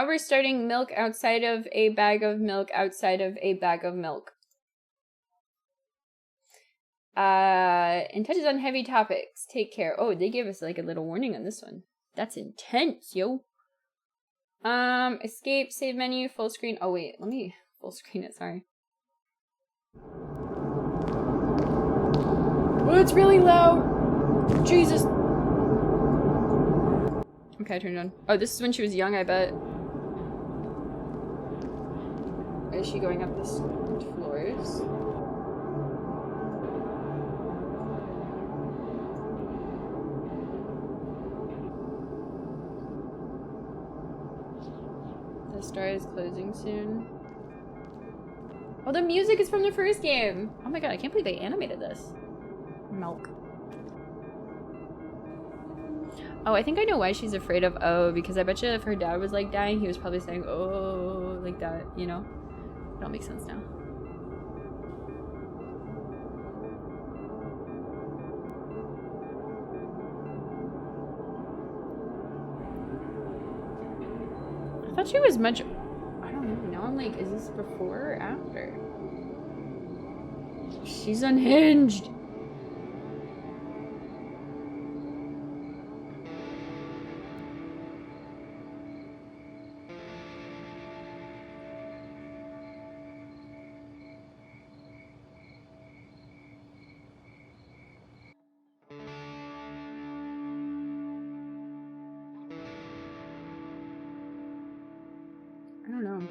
Now we're starting milk outside of a bag of milk outside of a bag of milk. And touches on heavy topics. Take care. Oh, they gave us like a little warning on this one. That's intense, yo. Escape, save menu, full screen. Oh wait, let me full screen it, sorry. Oh, it's really loud. Jesus. Okay, I turned it on. Oh, this is when she was young, I bet. Is she going up the floors? The store is closing soon. Oh, the music is from the first game. Oh my god, I can't believe they animated this. Milk. Oh, I think I know why she's afraid of O, because I bet you if her dad was like dying, he was probably saying, oh, like that, you know? It all makes sense now. I thought she was much... I don't know. Now I'm like, is this before or after? She's unhinged. I don't know. Do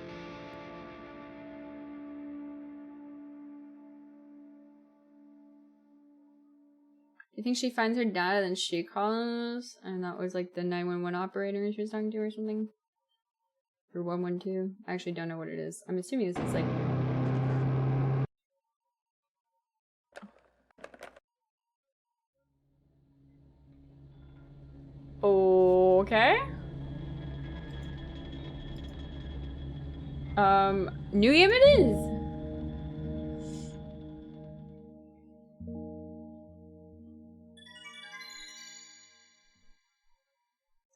you think she finds her dad and then she calls? And that was like the 911 operator she was talking to or something? Or 112? I actually don't know what it is. I'm assuming this is like... Okay. New game it is!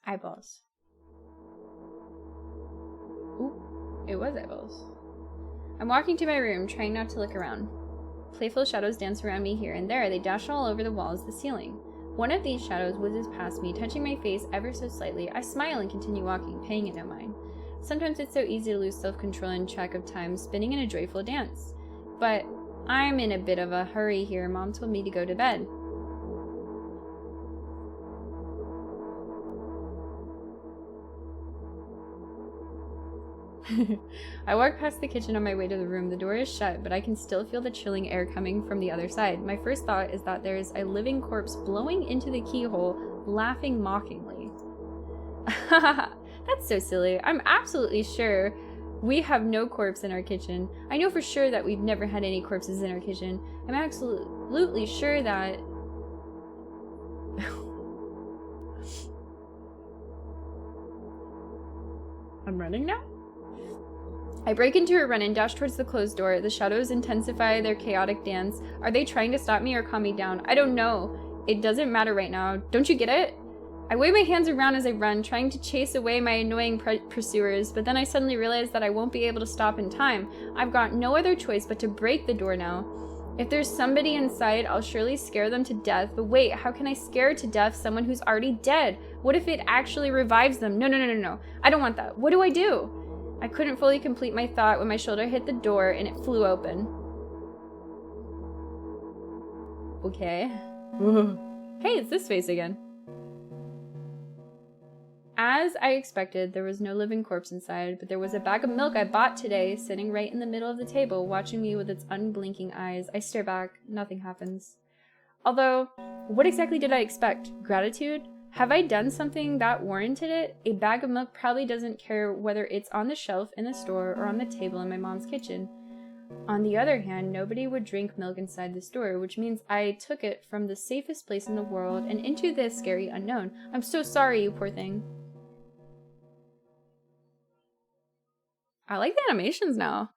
Eyeballs. Ooh, it was eyeballs. I'm walking to my room, trying not to look around. Playful shadows dance around me here and there. They dash all over the walls, the ceiling. One of these shadows whizzes past me, touching my face ever so slightly. I smile and continue walking, paying it no mind. Sometimes it's so easy to lose self-control and track of time, spinning in a joyful dance. But I'm in a bit of a hurry here. Mom told me to go to bed. I walk past the kitchen on my way to the room. The door is shut, but I can still feel the chilling air coming from the other side. My first thought is that there's a living corpse blowing into the keyhole, laughing mockingly. That's so silly. I'm absolutely sure we have no corpse in our kitchen. I know for sure that we've never had any corpses in our kitchen. I'm absolutely sure that... I'm running now? I break into a run and dash towards the closed door. The shadows intensify their chaotic dance. Are they trying to stop me or calm me down? I don't know. It doesn't matter right now. Don't you get it? I wave my hands around as I run, trying to chase away my annoying pursuers, but then I suddenly realize that I won't be able to stop in time. I've got no other choice but to break the door now. If there's somebody inside, I'll surely scare them to death. But wait, how can I scare to death someone who's already dead? What if it actually revives them? No. I don't want that. What do I do? I couldn't fully complete my thought when my shoulder hit the door and it flew open. Okay. Hey, it's this face again. As I expected, there was no living corpse inside, but there was a bag of milk I bought today sitting right in the middle of the table, watching me with its unblinking eyes. I stare back. Nothing happens. Although, what exactly did I expect? Gratitude? Have I done something that warranted it? A bag of milk probably doesn't care whether it's on the shelf in the store or on the table in my mom's kitchen. On the other hand, nobody would drink milk inside the store, which means I took it from the safest place in the world and into the scary unknown. I'm so sorry, you poor thing. I like the animations now.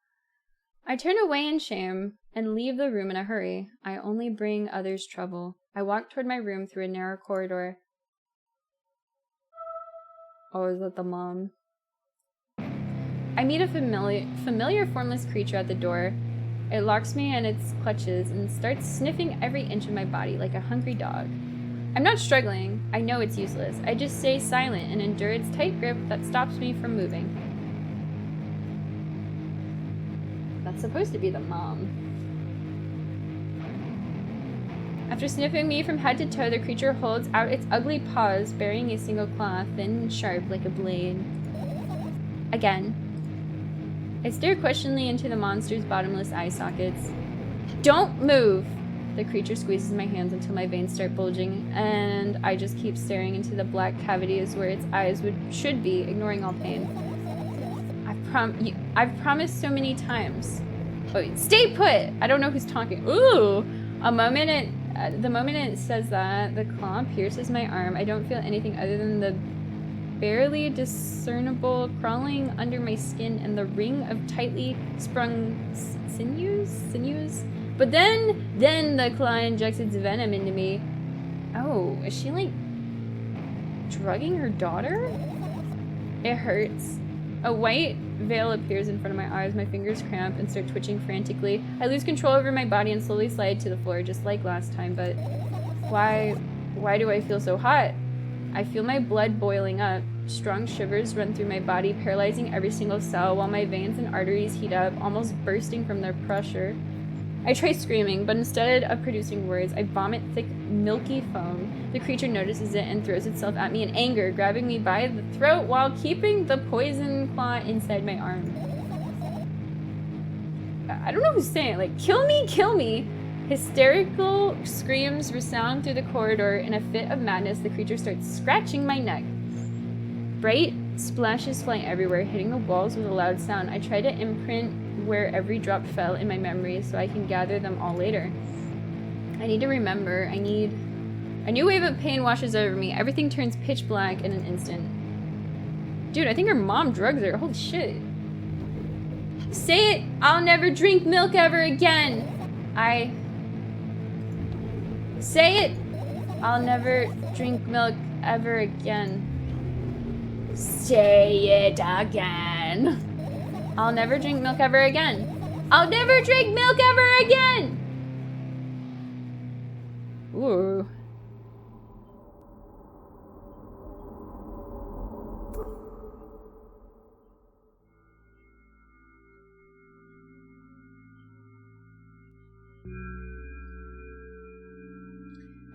I turn away in shame and leave the room in a hurry. I only bring others trouble. I walk toward my room through a narrow corridor. Oh, is that the mom? I meet a familiar formless creature at the door. It locks me in its clutches and starts sniffing every inch of my body like a hungry dog. I'm not struggling. I know it's useless. I just stay silent and endure its tight grip that stops me from moving. That's supposed to be the mom. After sniffing me from head to toe, the creature holds out its ugly paws, burying a single claw, thin and sharp like a blade. Again. I stare questioningly into the monster's bottomless eye sockets. Don't move! The creature squeezes my hands until my veins start bulging, and I just keep staring into the black cavities where its eyes should be, ignoring all pain. I've promised so many times. Oh, stay put! I don't know who's talking. Ooh! The moment it says that, the claw pierces my arm. I don't feel anything other than the barely discernible crawling under my skin and the ring of tightly sprung sinews? But then the claw injects its venom into me. Oh, is she like drugging her daughter? It hurts. A white veil appears in front of my eyes. My fingers cramp and start twitching frantically. I lose control over my body and slowly slide to the floor, just like last time. But why do I feel so hot? I feel my blood boiling up. Strong shivers run through my body, paralyzing every single cell, while my veins and arteries heat up, almost bursting from their pressure. I try screaming, but instead of producing words, I vomit thick, milky foam. The creature notices it and throws itself at me in anger, grabbing me by the throat while keeping the poison claw inside my arm. I don't know who's saying it. Like, kill me, kill me! Hysterical screams resound through the corridor. In a fit of madness, the creature starts scratching my neck. Bright splashes fly everywhere, hitting the walls with a loud sound. I try to imprint where every drop fell in my memory so I can gather them all later. I need to remember. A new wave of pain washes over me. Everything turns pitch black in an instant. Dude, I think her mom drugs her. Holy shit. Say it! I'll never drink milk ever again! Say it! I'll never drink milk ever again. Say it again. I'll never drink milk ever again. I'll never drink milk ever again! Ooh.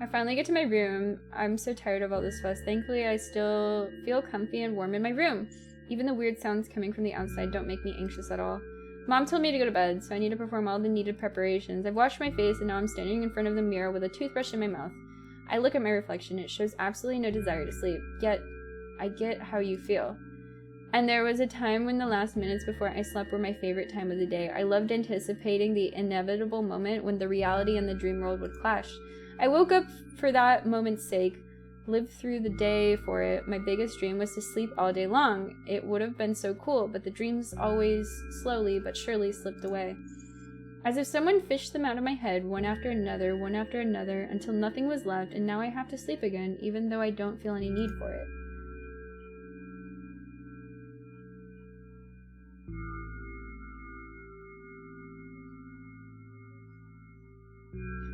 I finally get to my room. I'm so tired of all this fuss. Thankfully, I still feel comfy and warm in my room. Even the weird sounds coming from the outside don't make me anxious at all. Mom told me to go to bed, so I need to perform all the needed preparations. I've washed my face, and now I'm standing in front of the mirror with a toothbrush in my mouth. I look at my reflection. It shows absolutely no desire to sleep, yet I get how you feel. And there was a time when the last minutes before I slept were my favorite time of the day. I loved anticipating the inevitable moment when the reality and the dream world would clash. I woke up for that moment's sake, lived through the day for it. My biggest dream was to sleep all day long. It would have been so cool, but the dreams always slowly but surely slipped away. As if someone fished them out of my head, one after another, until nothing was left, and now I have to sleep again, even though I don't feel any need for it.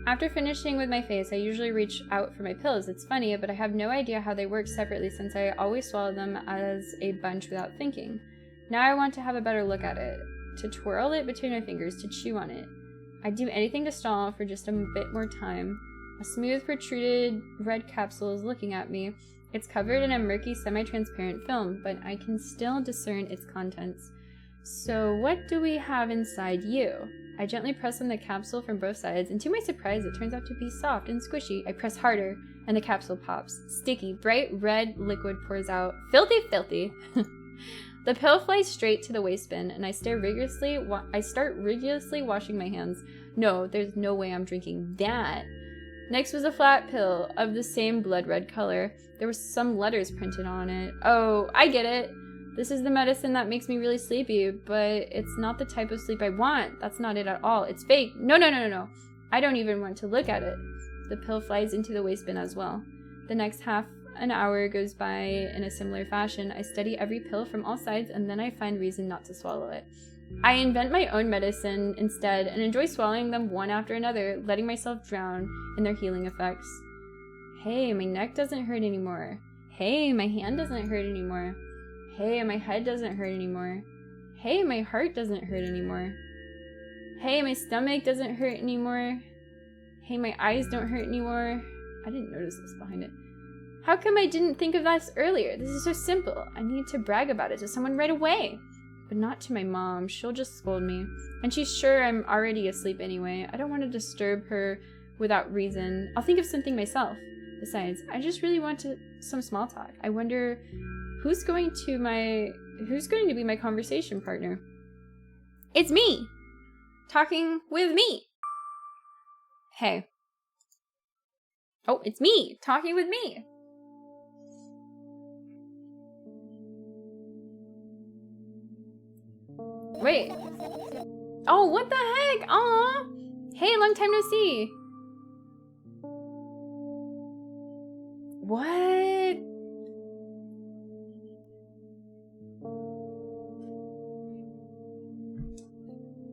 After finishing with my face, I usually reach out for my pills. It's funny, but I have no idea how they work separately since I always swallow them as a bunch without thinking. Now I want to have a better look at it, to twirl it between my fingers, to chew on it. I'd do anything to stall for just a bit more time. A smooth, protruded red capsule is looking at me. It's covered in a murky, semi-transparent film, but I can still discern its contents. So what do we have inside you? I gently press on the capsule from both sides, and to my surprise, it turns out to be soft and squishy. I press harder, and the capsule pops. Sticky, bright red liquid pours out. Filthy, filthy! The pill flies straight to the waste bin, and I start rigorously washing my hands. No, there's no way I'm drinking that. Next was a flat pill of the same blood red color. There were some letters printed on it. Oh, I get it! This is the medicine that makes me really sleepy, but it's not the type of sleep I want. That's not it at all. It's fake. No. I don't even want to look at it. The pill flies into the waste bin as well. The next half An hour goes by in a similar fashion. I study every pill from all sides, and then I find reason not to swallow it. I invent my own medicine instead and enjoy swallowing them one after another, letting myself drown in their healing effects. Hey, my neck doesn't hurt anymore. Hey, my hand doesn't hurt anymore. Hey, my head doesn't hurt anymore. Hey, my heart doesn't hurt anymore. Hey, my stomach doesn't hurt anymore. Hey, my eyes don't hurt anymore. I didn't notice this behind it. How come I didn't think of this earlier? This is so simple. I need to brag about it to someone right away. But not to my mom. She'll just scold me. And she's sure I'm already asleep anyway. I don't want to disturb her without reason. I'll think of something myself. Besides, I just really want some small talk. I wonder who's going to be my conversation partner. It's me! Talking with me! Hey. Oh, it's me! Talking with me! Wait. Oh, what the heck? Aw! Hey, long time no see! What?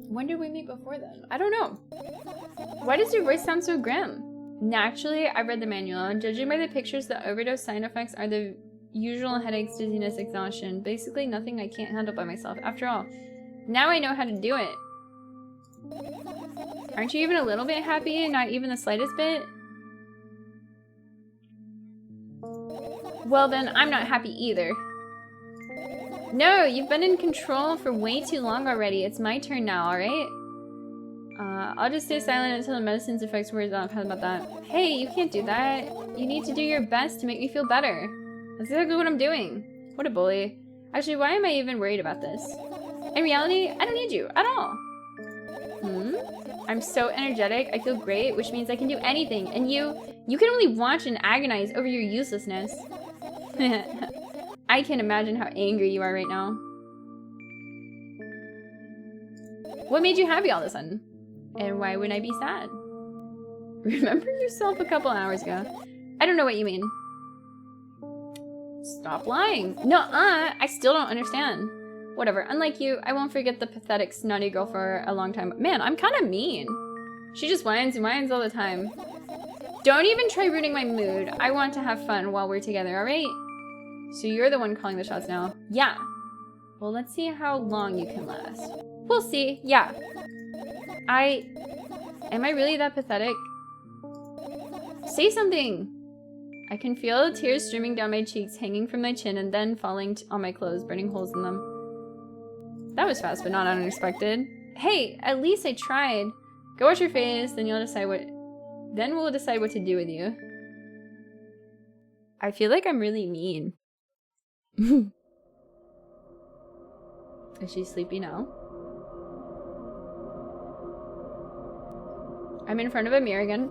When did we meet before then? I don't know. Why does your voice sound so grim? Naturally, I read the manual. Judging by the pictures, the overdose side effects are the usual headaches, dizziness, exhaustion. Basically nothing I can't handle by myself. After all, now I know how to do it. Aren't you even a little bit happy? Not even the slightest bit? Well then, I'm not happy either. No, you've been in control for way too long already. It's my turn now, alright? I'll just stay silent until the medicine's effects wears off. How about that? Hey, you can't do that. You need to do your best to make me feel better. That's exactly what I'm doing. What a bully. Actually, why am I even worried about this? In reality, I don't need you at all. I'm so energetic. I feel great, which means I can do anything. And you can only watch and agonize over your uselessness. I can imagine how angry you are right now. What made you happy all of a sudden? And why would I be sad? Remember yourself a couple hours ago. I don't know what you mean. Stop lying. Nuh-uh, I still don't understand. Whatever, unlike you, I won't forget the pathetic, snotty girl for a long time. Man, I'm kind of mean. She just whines and whines all the time. Don't even try ruining my mood. I want to have fun while we're together, alright? So you're the one calling the shots now. Yeah. Well, let's see how long you can last. We'll see. Yeah. Am I really that pathetic? Say something! I can feel the tears streaming down my cheeks, hanging from my chin, and then falling on my clothes, burning holes in them. That was fast, but not unexpected. Hey, at least I tried. Go wash your face, then we'll decide what to do with you. I feel like I'm really mean. Is she sleepy now? I'm in front of a mirror again.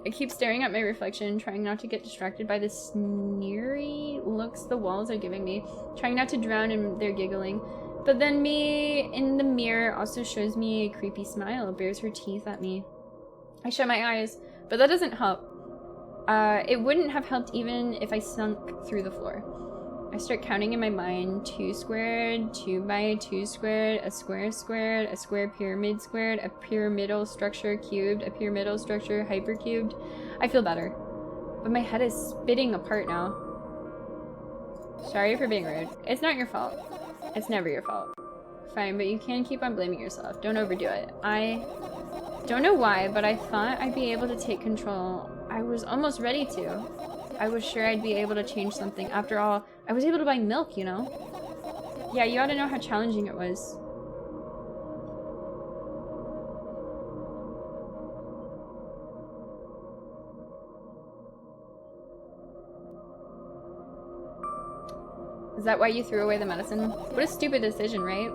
I keep staring at my reflection, trying not to get distracted by the sneery looks the walls are giving me, trying not to drown in their giggling. But then me in the mirror also shows me a creepy smile, bares her teeth at me. I shut my eyes, but that doesn't help. It wouldn't have helped even if I sunk through the floor. I start counting in my mind: 2 squared, 2 by 2 squared, a square squared, a square pyramid squared, a pyramidal structure cubed, a pyramidal structure hypercubed. I feel better, but my head is spitting apart now. Sorry for being rude. It's not your fault. It's never your fault. Fine, but you can keep on blaming yourself. Don't overdo it. I don't know why, but I thought I'd be able to take control. I was almost ready to. I was sure I'd be able to change something. After all, I was able to buy milk, you know? Yeah, you ought to know how challenging it was. Is that why you threw away the medicine? What a stupid decision, right?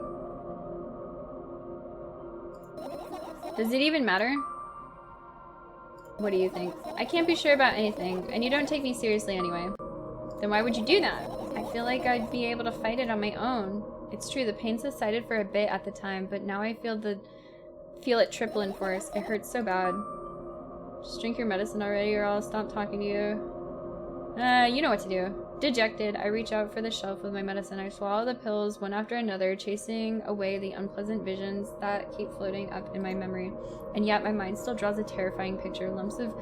Does it even matter? What do you think? I can't be sure about anything, and you don't take me seriously anyway. Then why would you do that? I feel like I'd be able to fight it on my own. It's true, the pain subsided for a bit at the time, but now I feel it triple in force. It hurts so bad. Just drink your medicine already or I'll stop talking to you. You know what to do. Dejected, I reach out for the shelf with my medicine. I swallow the pills one after another, chasing away the unpleasant visions that keep floating up in my memory. And yet my mind still draws a terrifying picture. Lumps of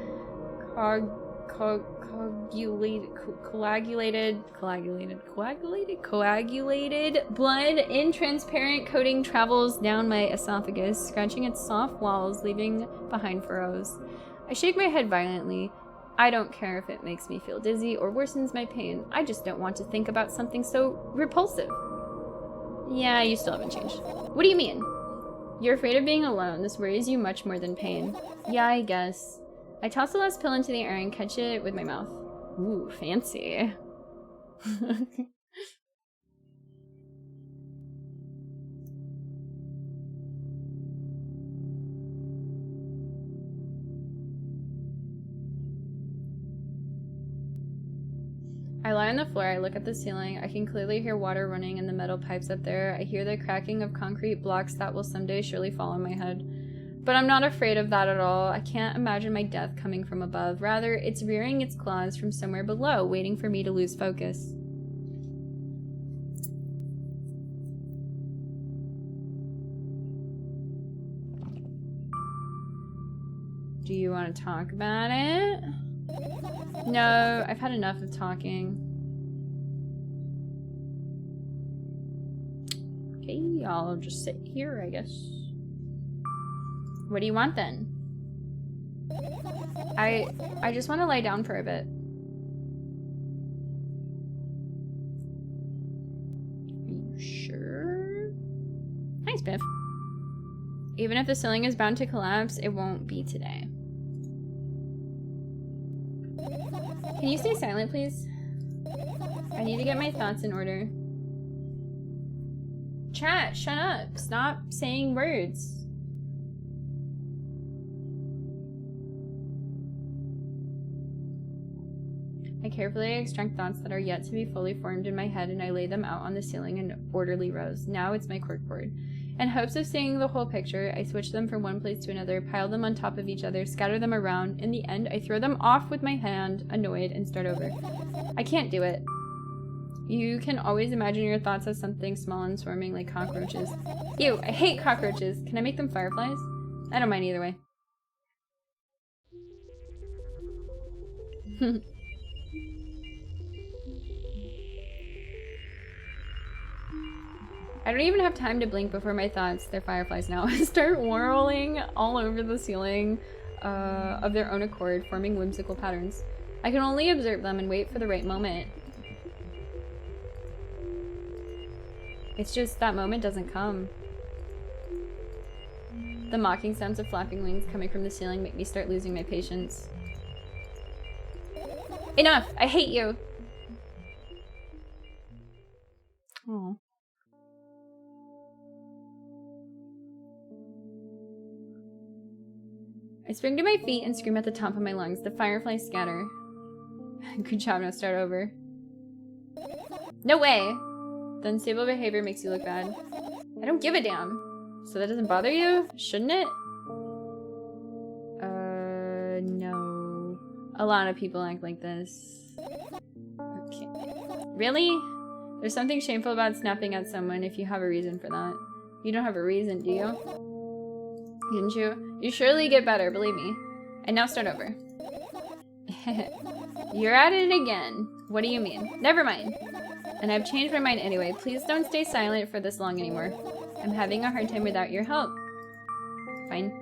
coagulated blood in transparent coating travels down my esophagus, scratching its soft walls, leaving behind furrows. I shake my head violently. I don't care if it makes me feel dizzy or worsens my pain. I just don't want to think about something so repulsive. Yeah, you still haven't changed. What do you mean? You're afraid of being alone. This worries you much more than pain. Yeah, I guess. I toss the last pill into the air and catch it with my mouth. Ooh, fancy. I lie on the floor, I look at the ceiling. I can clearly hear water running in the metal pipes up there. I hear the cracking of concrete blocks that will someday surely fall on my head. But I'm not afraid of that at all. I can't imagine my death coming from above. Rather, it's rearing its claws from somewhere below, waiting for me to lose focus. Do you want to talk about it? No, I've had enough of talking. Okay, I'll just sit here, I guess. What do you want then? I just want to lie down for a bit. Are you sure? Thanks, Biff. Even if the ceiling is bound to collapse, it won't be today. Can you stay silent, please? I need to get my thoughts in order. Chat, shut up. Stop saying words. I carefully extract thoughts that are yet to be fully formed in my head, and I lay them out on the ceiling in orderly rows. Now it's my corkboard. In hopes of seeing the whole picture, I switch them from one place to another, pile them on top of each other, scatter them around. In the end, I throw them off with my hand, annoyed, and start over. I can't do it. You can always imagine your thoughts as something small and swarming like cockroaches. Ew, I hate cockroaches. Can I make them fireflies? I don't mind either way. I don't even have time to blink before my thoughts, they're fireflies now, start whirling all over the ceiling of their own accord, forming whimsical patterns. I can only observe them and wait for the right moment. It's just that moment doesn't come. The mocking sounds of flapping wings coming from the ceiling make me start losing my patience. Enough! I hate you! Aww. I spring to my feet and scream at the top of my lungs. The fireflies scatter. Good job, now start over. No way! The unstable behavior makes you look bad. I don't give a damn. So that doesn't bother you? Shouldn't it? No. A lot of people act like this. Okay. Really? There's something shameful about snapping at someone if you have a reason for that. You don't have a reason, do you? Didn't you? You surely get better, believe me. And now start over. You're at it again. What do you mean? Never mind. And I've changed my mind anyway. Please don't stay silent for this long anymore. I'm having a hard time without your help. Fine.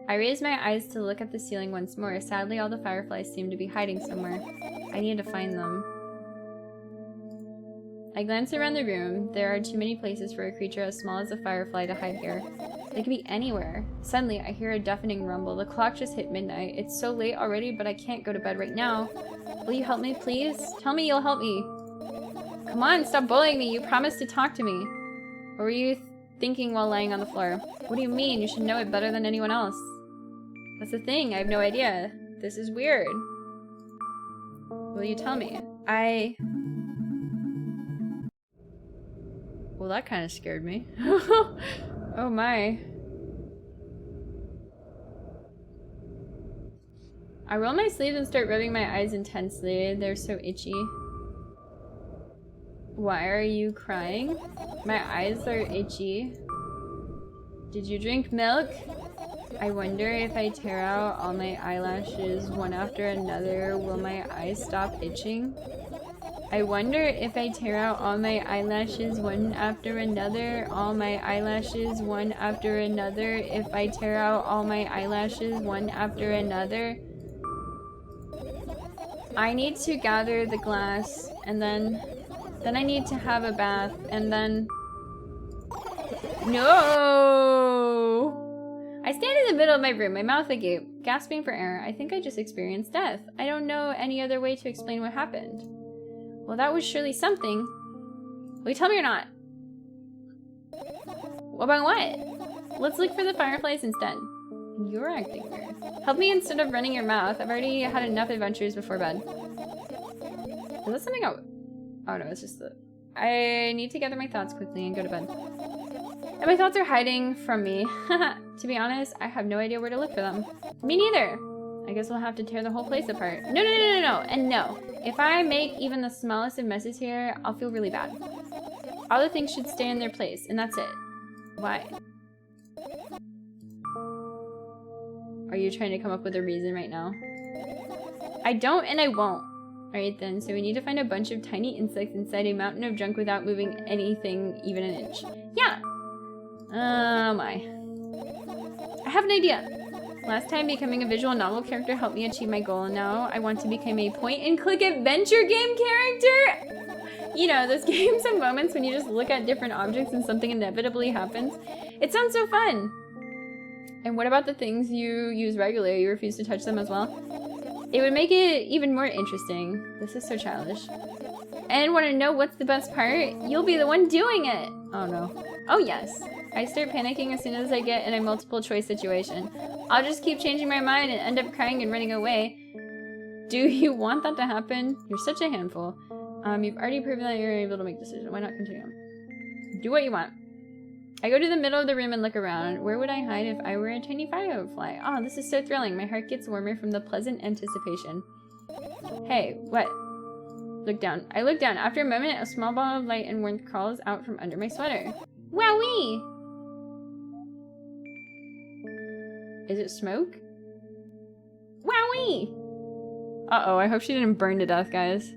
I raise my eyes to look at the ceiling once more. Sadly, all the fireflies seem to be hiding somewhere. I need to find them. I glance around the room. There are too many places for a creature as small as a firefly to hide here. They could be anywhere. Suddenly, I hear a deafening rumble. The clock just hit midnight. It's so late already, but I can't go to bed right now. Will you help me, please? Tell me you'll help me. Come on, stop bullying me. You promised to talk to me. What were you thinking while lying on the floor? What do you mean? You should know it better than anyone else. That's the thing. I have no idea. This is weird. Will you tell me? Well, that kind of scared me. Oh my. I roll my sleeves and start rubbing my eyes intensely. They're so itchy. Why are you crying? My eyes are itchy. Did you drink milk? I wonder if I tear out all my eyelashes one after another, will my eyes stop itching? I wonder if I tear out all my eyelashes one after another, all my eyelashes one after another, if I tear out all my eyelashes one after another. I need to gather the glass, and then I need to have a bath, and then... No! I stand in the middle of my room, my mouth agape, gasping for air. I think I just experienced death. I don't know any other way to explain what happened. Well, that was surely something. Will you tell me or not? About what? Let's look for the fireflies instead. You're acting weird. Help me instead of running your mouth. I've already had enough adventures before bed. Is that something oh no, it's just the... I need to gather my thoughts quickly and go to bed. And my thoughts are hiding from me. To be honest, I have no idea where to look for them. Me neither. I guess we'll have to tear the whole place apart. No, and no. If I make even the smallest of messes here, I'll feel really bad. All the things should stay in their place, and that's it. Why? Are you trying to come up with a reason right now? I don't and I won't. Alright then, so we need to find a bunch of tiny insects inside a mountain of junk without moving anything even an inch. Yeah! Oh my. I have an idea. Last time becoming a visual novel character helped me achieve my goal, and now I want to become a point-and-click adventure game character! You know, those games have moments when you just look at different objects and something inevitably happens. It sounds so fun! And what about the things you use regularly? You refuse to touch them as well? It would make it even more interesting. This is so childish. And want to know what's the best part? You'll be the one doing it! Oh no. Oh yes. I start panicking as soon as I get in a multiple choice situation. I'll just keep changing my mind and end up crying and running away. Do you want that to happen? You're such a handful. You've already proven that you're able to make decisions. Why not continue? Do what you want. I go to the middle of the room and look around. Where would I hide if I were a tiny firefly? Oh, this is so thrilling. My heart gets warmer from the pleasant anticipation. Hey, what? Look down. I look down. After a moment, a small ball of light and warmth crawls out from under my sweater. Wowee! Is it smoke? Wowee! Uh-oh, I hope she didn't burn to death, guys.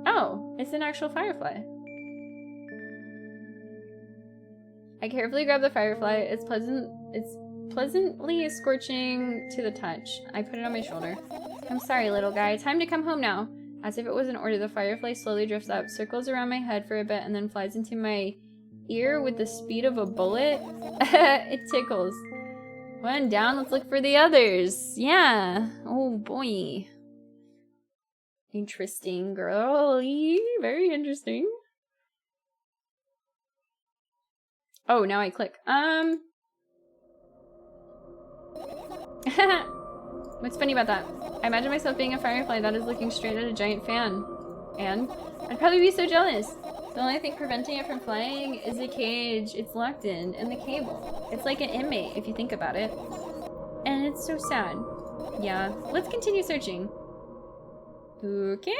Oh, it's an actual firefly. I carefully grab the firefly. It's pleasantly scorching to the touch. I put it on my shoulder. I'm sorry, little guy. Time to come home now. As if it was an order, the firefly slowly drifts up, circles around my head for a bit, and then flies into my ear with the speed of a bullet. It tickles. One down, let's look for the others. Yeah. Oh boy. Interesting, girly. Very interesting. Oh, now I click. What's funny about that? I imagine myself being a firefly that is looking straight at a giant fan. And I'd probably be so jealous. The only thing preventing it from flying is the cage it's locked in and the cable. It's like an inmate if you think about it. And it's so sad. Yeah, let's continue searching. Okay.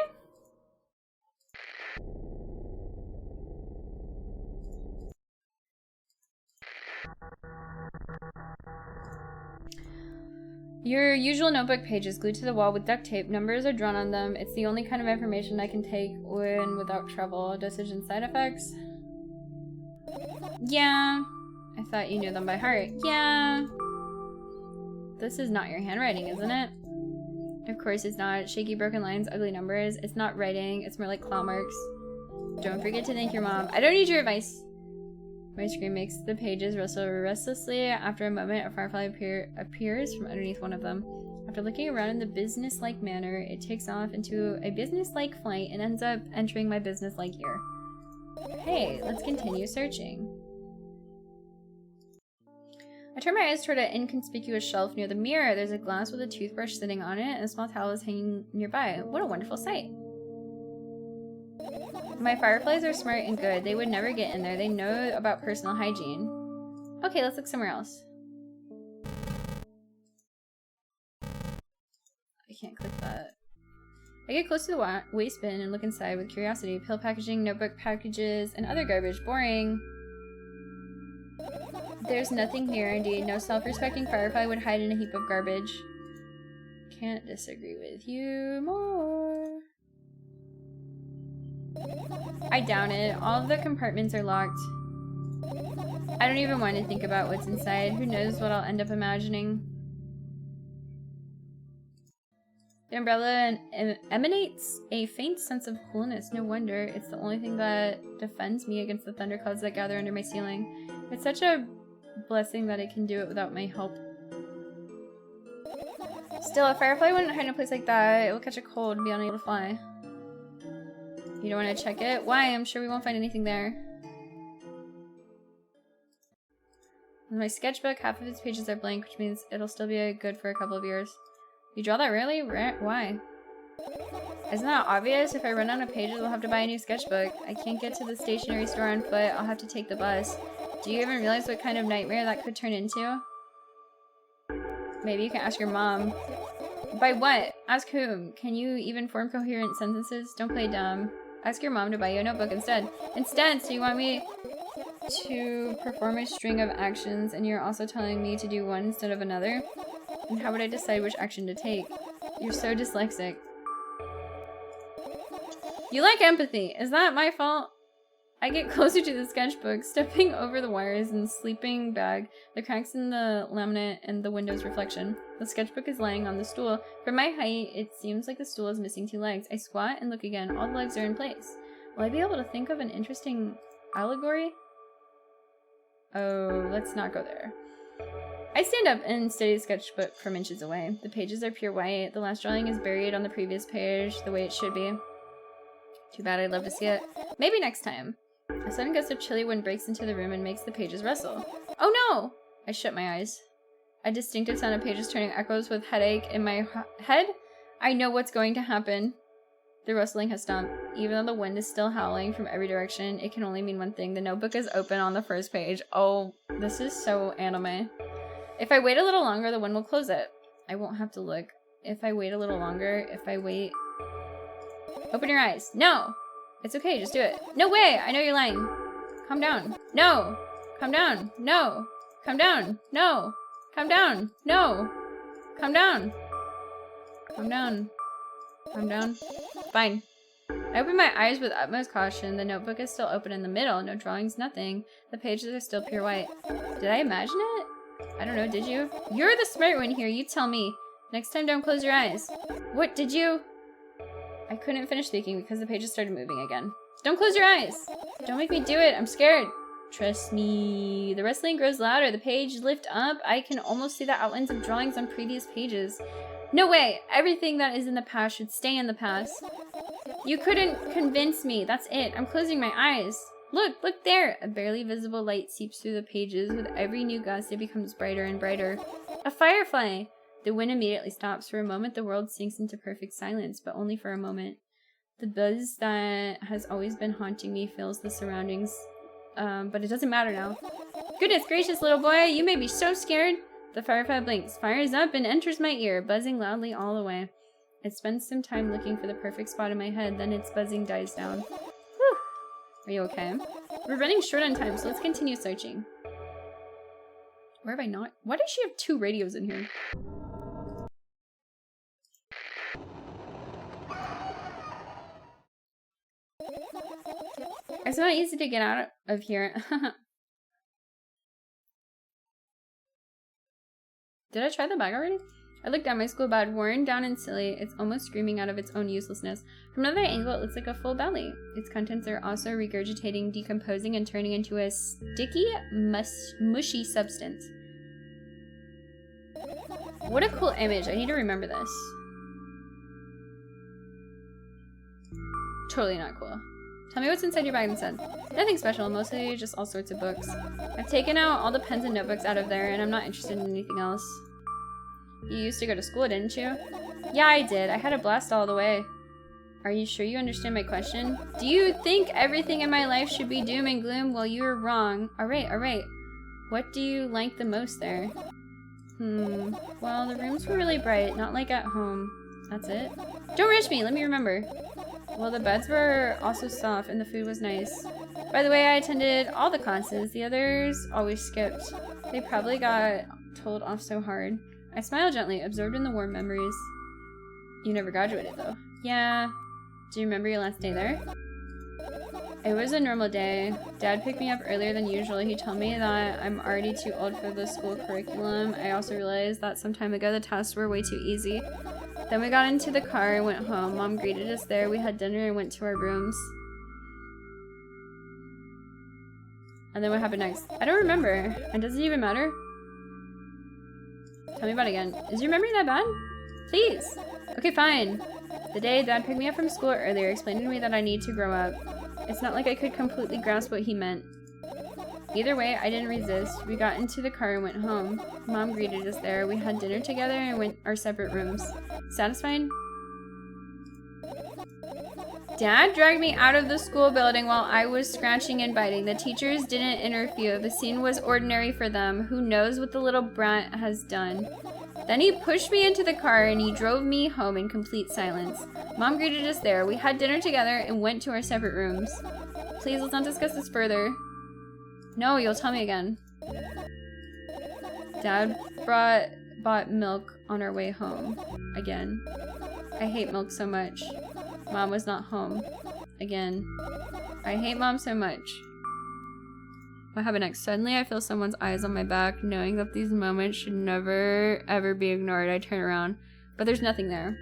Your usual notebook page is glued to the wall with duct tape. Numbers are drawn on them. It's the only kind of information I can take in without trouble. Dosage and side effects? Yeah. I thought you knew them by heart. Yeah. This is not your handwriting, isn't it? Of course it's not. Shaky broken lines, ugly numbers. It's not writing. It's more like claw marks. Don't forget to thank your mom. I don't need your advice. My screen makes the pages rustle restlessly. After a moment, a firefly appears from underneath one of them. After looking around in the business-like manner, it takes off into a business-like flight and ends up entering my business-like ear. Hey, let's continue searching. I turn my eyes toward an inconspicuous shelf near the mirror. There's a glass with a toothbrush sitting on it, and a small towel is hanging nearby. What a wonderful sight. My fireflies are smart and good. They would never get in there. They know about personal hygiene. Okay, let's look somewhere else. I get close to the waste bin and look inside with curiosity. Pill packaging, notebook packages, and other garbage. Boring. There's nothing here, indeed. No self-respecting firefly would hide in a heap of garbage. Can't disagree with you more. I doubt it. All of the compartments are locked. I don't even want to think about what's inside. Who knows what I'll end up imagining. The umbrella emanates a faint sense of coolness. No wonder. It's the only thing that defends me against the thunderclouds that gather under my ceiling. It's such a blessing that I can do it without my help. Still, a firefly wouldn't hide in a place like that. It will catch a cold and be unable to fly. You don't want to check it? Why? I'm sure we won't find anything there. In my sketchbook, half of its pages are blank, which means it'll still be good for a couple of years. You draw that rarely? Why? Isn't that obvious? If I run out of pages, I'll have to buy a new sketchbook. I can't get to the stationery store on foot. I'll have to take the bus. Do you even realize what kind of nightmare that could turn into? Maybe you can ask your mom. By what? Ask whom? Can you even form coherent sentences? Don't play dumb. Ask your mom to buy you a notebook instead. So you want me to perform a string of actions and you're also telling me to do one instead of another? And how would I decide which action to take? You're so dyslexic. You lack empathy. Is that my fault? I get closer to the sketchbook, stepping over the wires in the sleeping bag, the cracks in the laminate, and the window's reflection. The sketchbook is lying on the stool. From my height, it seems like the stool is missing 2 legs. I squat and look again. All the legs are in place. Will I be able to think of an interesting allegory? Oh, let's not go there. I stand up and study the sketchbook from inches away. The pages are pure white. The last drawing is buried on the previous page, the way it should be. Too bad, I'd love to see it. Maybe next time. A sudden gust of chilly wind breaks into the room and makes the pages rustle. Oh no! I shut my eyes. A distinctive sound of pages turning echoes with headache in my head. I know what's going to happen. The rustling has stopped. Even though the wind is still howling from every direction, it can only mean one thing. The notebook is open on the first page. Oh, this is so anime. If I wait a little longer, the wind will close it. I won't have to look. If I wait a little longer, if I wait... Open your eyes. No! It's okay, just do it. No way! I know you're lying. Calm down. No! Calm down. No! Calm down. No! Calm down. No! Calm down. Calm down. Calm down. Fine. I open my eyes with utmost caution. The notebook is still open in the middle. No drawings, nothing. The pages are still pure white. Did I imagine it? I don't know, did you? You're the smart one here, you tell me. Next time, don't close your eyes. What, did you? I couldn't finish speaking because the pages started moving again. Don't close your eyes! Don't make me do it, I'm scared. Trust me. The rustling grows louder. The page lift up. I can almost see the outlines of drawings on previous pages. No way! Everything that is in the past should stay in the past. You couldn't convince me. That's it. I'm closing my eyes. Look there! A barely visible light seeps through the pages. With every new gust, it becomes brighter and brighter. A firefly! The wind immediately stops. For a moment, the world sinks into perfect silence, but only for a moment. The buzz that has always been haunting me fills the surroundings, but it doesn't matter now. Goodness gracious, little boy, you may be so scared! The firefly blinks, fires up, and enters my ear, buzzing loudly all the way. It spends some time looking for the perfect spot in my head, then its buzzing dies down. Whew! Are you okay? We're running short on time, so let's continue searching. Where have I not? Why does she have 2 radios in here? It's not easy to get out of here. Did I try the bag already? I looked at my school bag, worn down and silly. It's almost screaming out of its own uselessness. From another angle, it looks like a full belly. Its contents are also regurgitating, decomposing, and turning into a sticky, mushy substance. What a cool image. I need to remember this. Totally not cool. Tell me what's inside your bag instead. Nothing special, mostly just all sorts of books. I've taken out all the pens and notebooks out of there, and I'm not interested in anything else. You used to go to school, didn't you? Yeah, I did. I had a blast all the way. Are you sure you understand my question? Do you think everything in my life should be doom and gloom? Well, you're wrong. Alright. What do you like the most there? Well, the rooms were really bright, not like at home. That's it? Don't rush me, let me remember. Well, the beds were also soft and the food was nice. By the way, I attended all the classes. The others always skipped. They probably got told off so hard. I smiled gently, absorbed in the warm memories. You never graduated, though. Yeah. Do you remember your last day there? It was a normal day. Dad picked me up earlier than usual. He told me that I'm already too old for the school curriculum. I also realized that some time ago the tests were way too easy. Then we got into the car and went home. Mom greeted us there. We had dinner and went to our rooms. And then what happened next? I don't remember. And does it even matter? Tell me about it again. Is your memory that bad? Please. Okay, fine. The day Dad picked me up from school earlier explained to me that I need to grow up. It's not like I could completely grasp what he meant. Either way, I didn't resist. We got into the car and went home. Mom greeted us there. We had dinner together and went our separate rooms. Satisfied? Dad dragged me out of the school building while I was scratching and biting. The teachers didn't interfere. The scene was ordinary for them. Who knows what the little brat has done? Then he pushed me into the car and he drove me home in complete silence. Mom greeted us there. We had dinner together and went to our separate rooms. Please, let's not discuss this further. No, you'll tell me again. Dad bought milk on our way home. Again. I hate milk so much. Mom was not home. Again. I hate Mom so much. What happened next? Suddenly I feel someone's eyes on my back, knowing that these moments should never ever be ignored. I turn around, but there's nothing there.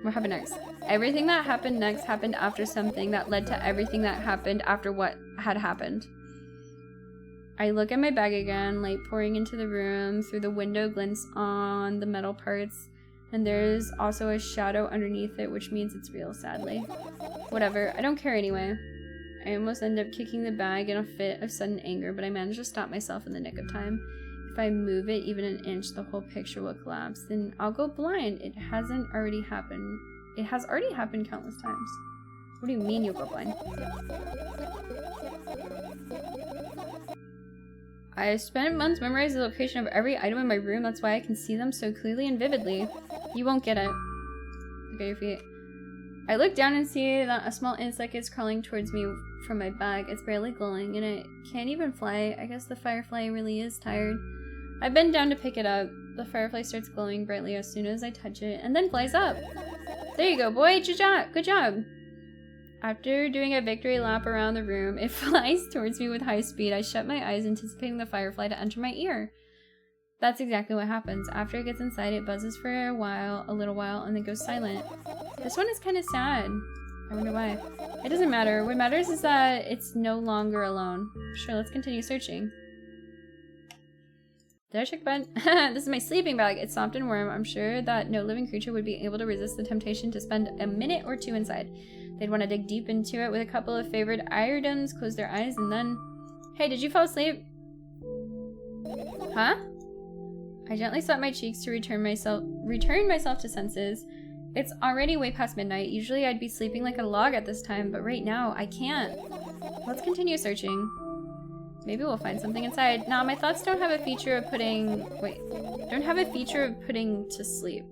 What happened next? Everything that happened next happened after something that led to everything that happened after what had happened. I look at my bag again, light pouring into the room, through the window glints on the metal parts, and there's also a shadow underneath it, which means it's real, sadly. Whatever, I don't care anyway. I almost end up kicking the bag in a fit of sudden anger, but I manage to stop myself in the nick of time. If I move it even an inch, the whole picture will collapse. Then I'll go blind. It hasn't already happened. It has already happened countless times. What do you mean you'll go blind? I spent months memorizing the location of every item in my room. That's why I can see them so clearly and vividly. You won't get it. Look at your feet. I look down and see that a small insect is crawling towards me from my bag. It's barely glowing, and it can't even fly. I guess the firefly really is tired. I bend down to pick it up. The firefly starts glowing brightly as soon as I touch it, and then flies up. There you go, boy. Good job. Good job. After doing a victory lap around the room, it flies towards me with high speed. I shut my eyes, anticipating the firefly to enter my ear. That's exactly what happens. After it gets inside, it buzzes for a little while, and then goes silent. This one is kind of sad. I wonder why. It doesn't matter. What matters is that it's no longer alone. Sure, let's continue searching. Did I check the bed? This is my sleeping bag. It's soft and warm. I'm sure that no living creature would be able to resist the temptation to spend a minute or two inside. They'd want to dig deep into it with a couple of favorite items, close their eyes, and then... Hey, did you fall asleep? Huh? I gently slapped my cheeks to return myself to senses. It's already way past midnight. Usually I'd be sleeping like a log at this time, but right now I can't. Let's continue searching. Maybe we'll find something inside. Nah, my thoughts don't have a feature of putting to sleep.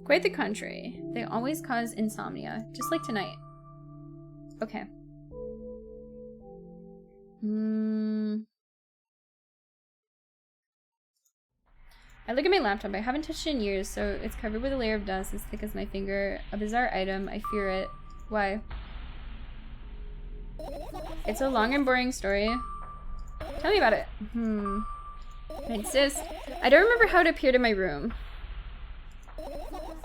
Quite the contrary. They always cause insomnia, just like tonight. Okay. I look at my laptop. I haven't touched it in years, so it's covered with a layer of dust as thick as my finger. A bizarre item. I fear it. Why? It's a long and boring story. Tell me about it. I insist. I don't remember how it appeared in my room.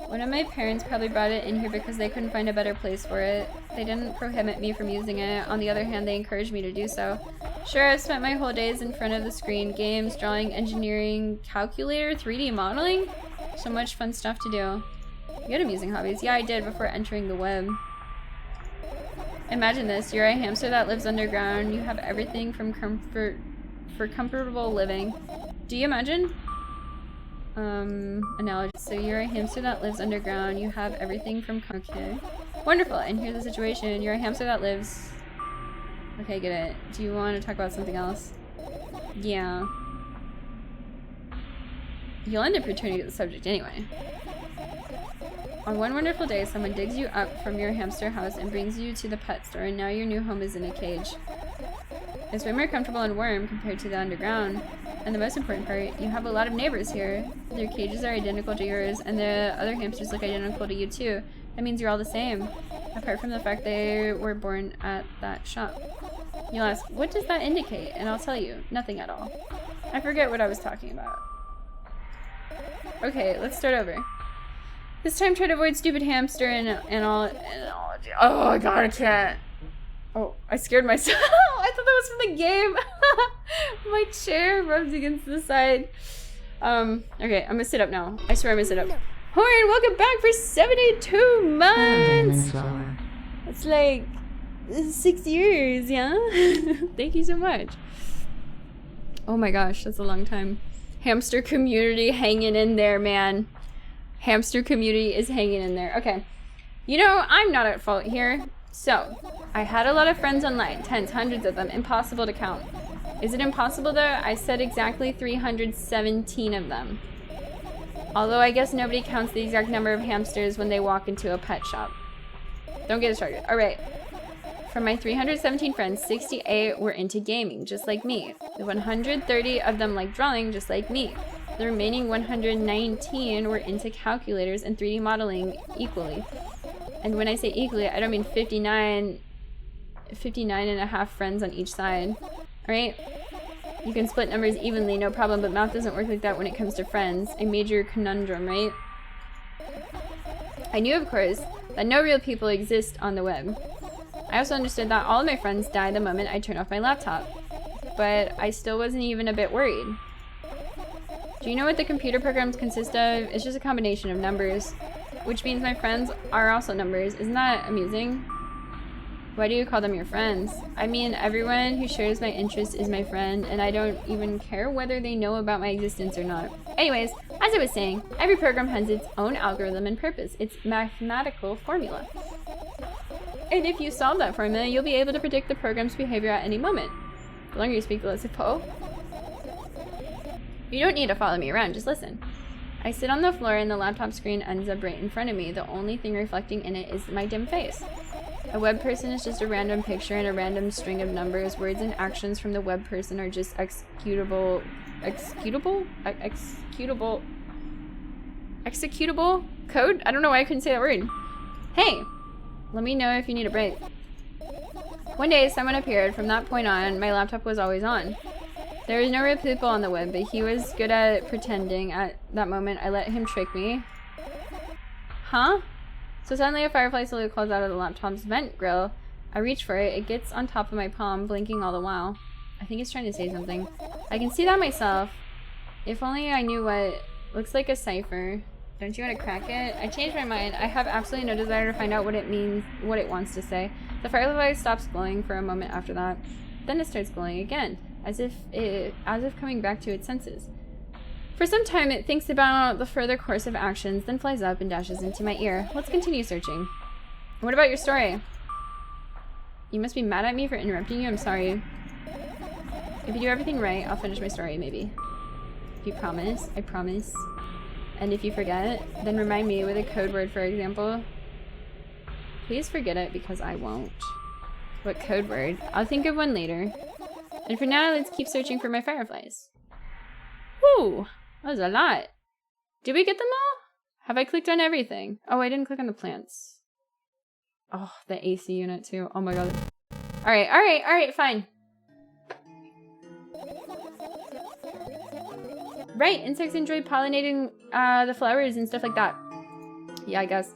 One of my parents probably brought it in here because they couldn't find a better place for it. They didn't prohibit me from using it. On the other hand, they encouraged me to do so. Sure, I've spent my whole days in front of the screen. Games, drawing, engineering, calculator, 3D modeling. So much fun stuff to do. You had amusing hobbies. Yeah, I did before entering the web. Imagine this. You're a hamster that lives underground. You have everything from comfortable living. Do you imagine? Analogy. So you're a hamster that lives underground. You have everything from... Okay. Wonderful. And here's the situation. You're a hamster that lives... Okay, get it. Do you want to talk about something else? Yeah. You'll end up returning to the subject anyway. On one wonderful day, someone digs you up from your hamster house and brings you to the pet store, and now your new home is in a cage. It's way more comfortable and warm compared to the underground. And the most important part, you have a lot of neighbors here. Their cages are identical to yours, and the other hamsters look identical to you too. That means you're all the same, apart from the fact they were born at that shop. You'll ask, what does that indicate? And I'll tell you, nothing at all. I forget what I was talking about. Okay, let's start over. This time try to avoid stupid hamster and all. Oh my god, I can't. Oh, I scared myself. I thought that was from the game. My chair rubs against the side. Okay, I'm gonna sit up now. I swear I'm gonna sit up. Horn, welcome back for 72 months. It's like 6 years, yeah? Thank you so much. Oh my gosh, that's a long time. Hamster community hanging in there, man. Hamster community is hanging in there. Okay. You know, I'm not at fault here. So, I had a lot of friends online. Tens, hundreds of them. Impossible to count. Is it impossible though? I said exactly 317 of them. Although I guess nobody counts the exact number of hamsters when they walk into a pet shop. Don't get us started. Alright. From my 317 friends, 68 were into gaming, just like me. The 130 of them like drawing, just like me. The remaining 119 were into calculators and 3D modeling equally. And when I say equally, I don't mean 59 and a half friends on each side. Alright? You can split numbers evenly, no problem, but math doesn't work like that when it comes to friends. A major conundrum, right? I knew, of course, that no real people exist on the web. I also understood that all of my friends die the moment I turn off my laptop. But I still wasn't even a bit worried. Do you know what the computer programs consist of? It's just a combination of numbers. Which means my friends are also numbers. Isn't that amusing? Why do you call them your friends? I mean, everyone who shares my interest is my friend, and I don't even care whether they know about my existence or not. Anyways, as I was saying, every program has its own algorithm and purpose, its mathematical formula. And if you solve that formula, you'll be able to predict the program's behavior at any moment. The longer you speak, the less it po. You don't need to follow me around, just listen. I sit on the floor and the laptop screen ends up right in front of me. The only thing reflecting in it is my dim face. A web person is just a random picture and a random string of numbers. Words and actions from the web person are just executable code? I don't know why I couldn't say that word. Hey, let me know if you need a break. One day, someone appeared. From that point on, my laptop was always on. There was no real people on the web, but he was good at pretending. At that moment, I let him trick me. Huh? So suddenly a firefly slowly crawls out of the laptop's vent grill. I reach for it. It gets on top of my palm, blinking all the while. I think it's trying to say something. I can see that myself. If only I knew what. Looks like a cipher. Don't you want to crack it? I changed my mind. I have absolutely no desire to find out what it means, what it wants to say. The firefly stops glowing for a moment after that. Then it starts glowing again, as if coming back to its senses. For some time, it thinks about the further course of actions, then flies up and dashes into my ear. Let's continue searching. What about your story? You must be mad at me for interrupting you. I'm sorry. If you do everything right, I'll finish my story, maybe. If you promise, I promise. And if you forget, then remind me with a code word, for example. Please forget it, because I won't. What code word? I'll think of one later. And for now, let's keep searching for my fireflies. Woo! That was a lot. Did we get them all? Have I clicked on everything? Oh, I didn't click on the plants. Oh, the AC unit too. Oh my god. Alright, fine. Right, insects enjoy pollinating the flowers and stuff like that. Yeah, I guess.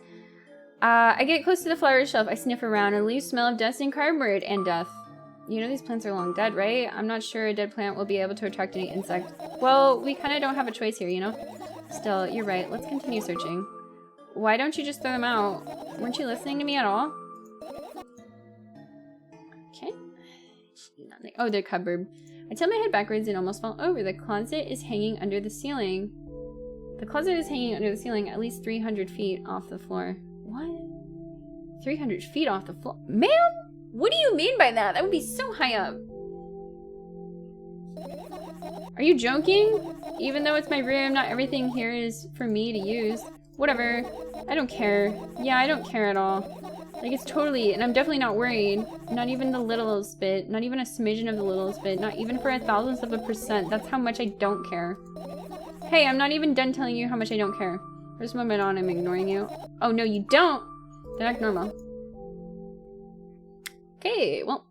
I get close to the flower shelf. I sniff around and leave smell of dust and cardboard and death. You know these plants are long dead, right? I'm not sure a dead plant will be able to attract any insect. Well, we kind of don't have a choice here, you know? Still, you're right. Let's continue searching. Why don't you just throw them out? Weren't you listening to me at all? Okay. Nothing. Oh, the cupboard. I tilt my head backwards and almost fall over. The closet is hanging under the ceiling. The closet is hanging under the ceiling at least 300 feet off the floor. What? 300 feet off the floor? Ma'am? What do you mean by that? That would be so high up. Are you joking? Even though it's my room, not everything here is for me to use. Whatever. I don't care. Yeah, I don't care at all. Like, it's totally, and I'm definitely not worried. Not even the littlest bit. Not even a smidgen of the littlest bit. Not even for 1,000th of a percent. That's how much I don't care. Hey, I'm not even done telling you how much I don't care. There's a moment on I'm ignoring you. Oh, no, you don't! Then act normal. Okay, well.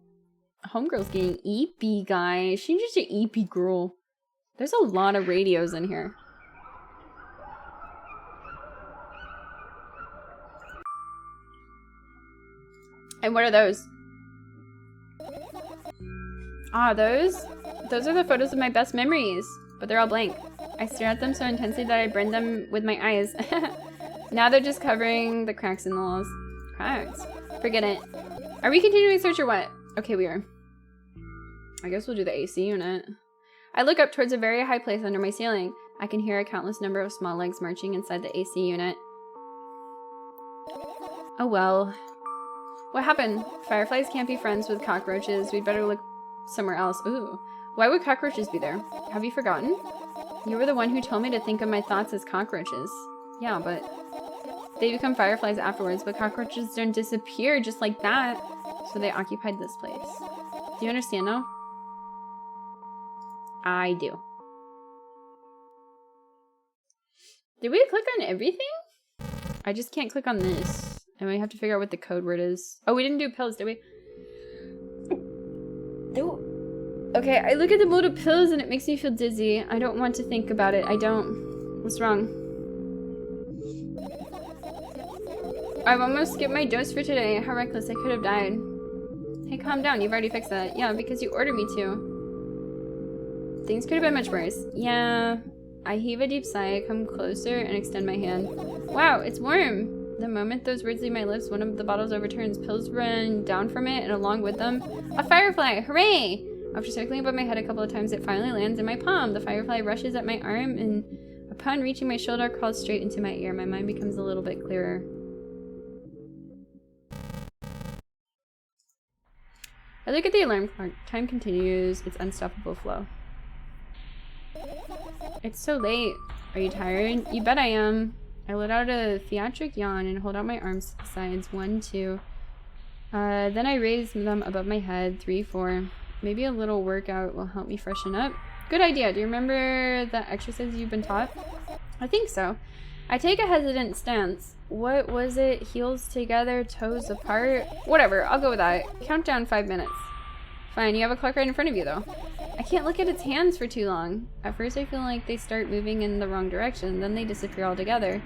Homegirl's getting eepy, guys. She's just an eepy girl. There's a lot of radios in here. And what are those? Ah, those are the photos of my best memories, but they're all blank. I stare at them so intensely that I burn them with my eyes. Now they're just covering the cracks in the walls. Cracks? Forget it. Are we continuing search or what? Okay, we are. I guess we'll do the AC unit. I look up towards a very high place under my ceiling. I can hear a countless number of small legs marching inside the AC unit. Oh well. What happened? Fireflies can't be friends with cockroaches. We'd better look somewhere else. Ooh. Why would cockroaches be there? Have you forgotten? You were the one who told me to think of my thoughts as cockroaches. Yeah, but they become fireflies afterwards, but cockroaches don't disappear just like that. So they occupied this place. Do you understand now? I do. Did we click on everything? I just can't click on this. And we have to figure out what the code word is. Oh, we didn't do pills, did we? No. Okay, I look at the bowl of pills and it makes me feel dizzy. I don't want to think about it. I don't. What's wrong? I've almost skipped my dose for today. How reckless. I could have died. Hey, calm down. You've already fixed that. Yeah, because you ordered me to. Things could have been much worse. Yeah. I heave a deep sigh, come closer, and extend my hand. Wow, it's warm. The moment those words leave my lips, one of the bottles overturns. Pills run down from it, and along with them, a firefly! Hooray! After circling above my head a couple of times, it finally lands in my palm. The firefly rushes at my arm, and upon reaching my shoulder, crawls straight into my ear. My mind becomes a little bit clearer. I look at the alarm clock. Time continues its unstoppable flow. It's so late. Are you tired? You bet I am. I let out a theatric yawn and hold out my arms to the sides. 1, 2. Then I raise them above my head. 3, 4. Maybe a little workout will help me freshen up. Good idea. Do you remember the exercises you've been taught? I think so. I take a hesitant stance. What was it? Heels together, toes apart? Whatever. I'll go with that. Count down 5 minutes. Fine. You have a clock right in front of you, though. I can't look at its hands for too long. At first I feel like they start moving in the wrong direction, then they disappear altogether.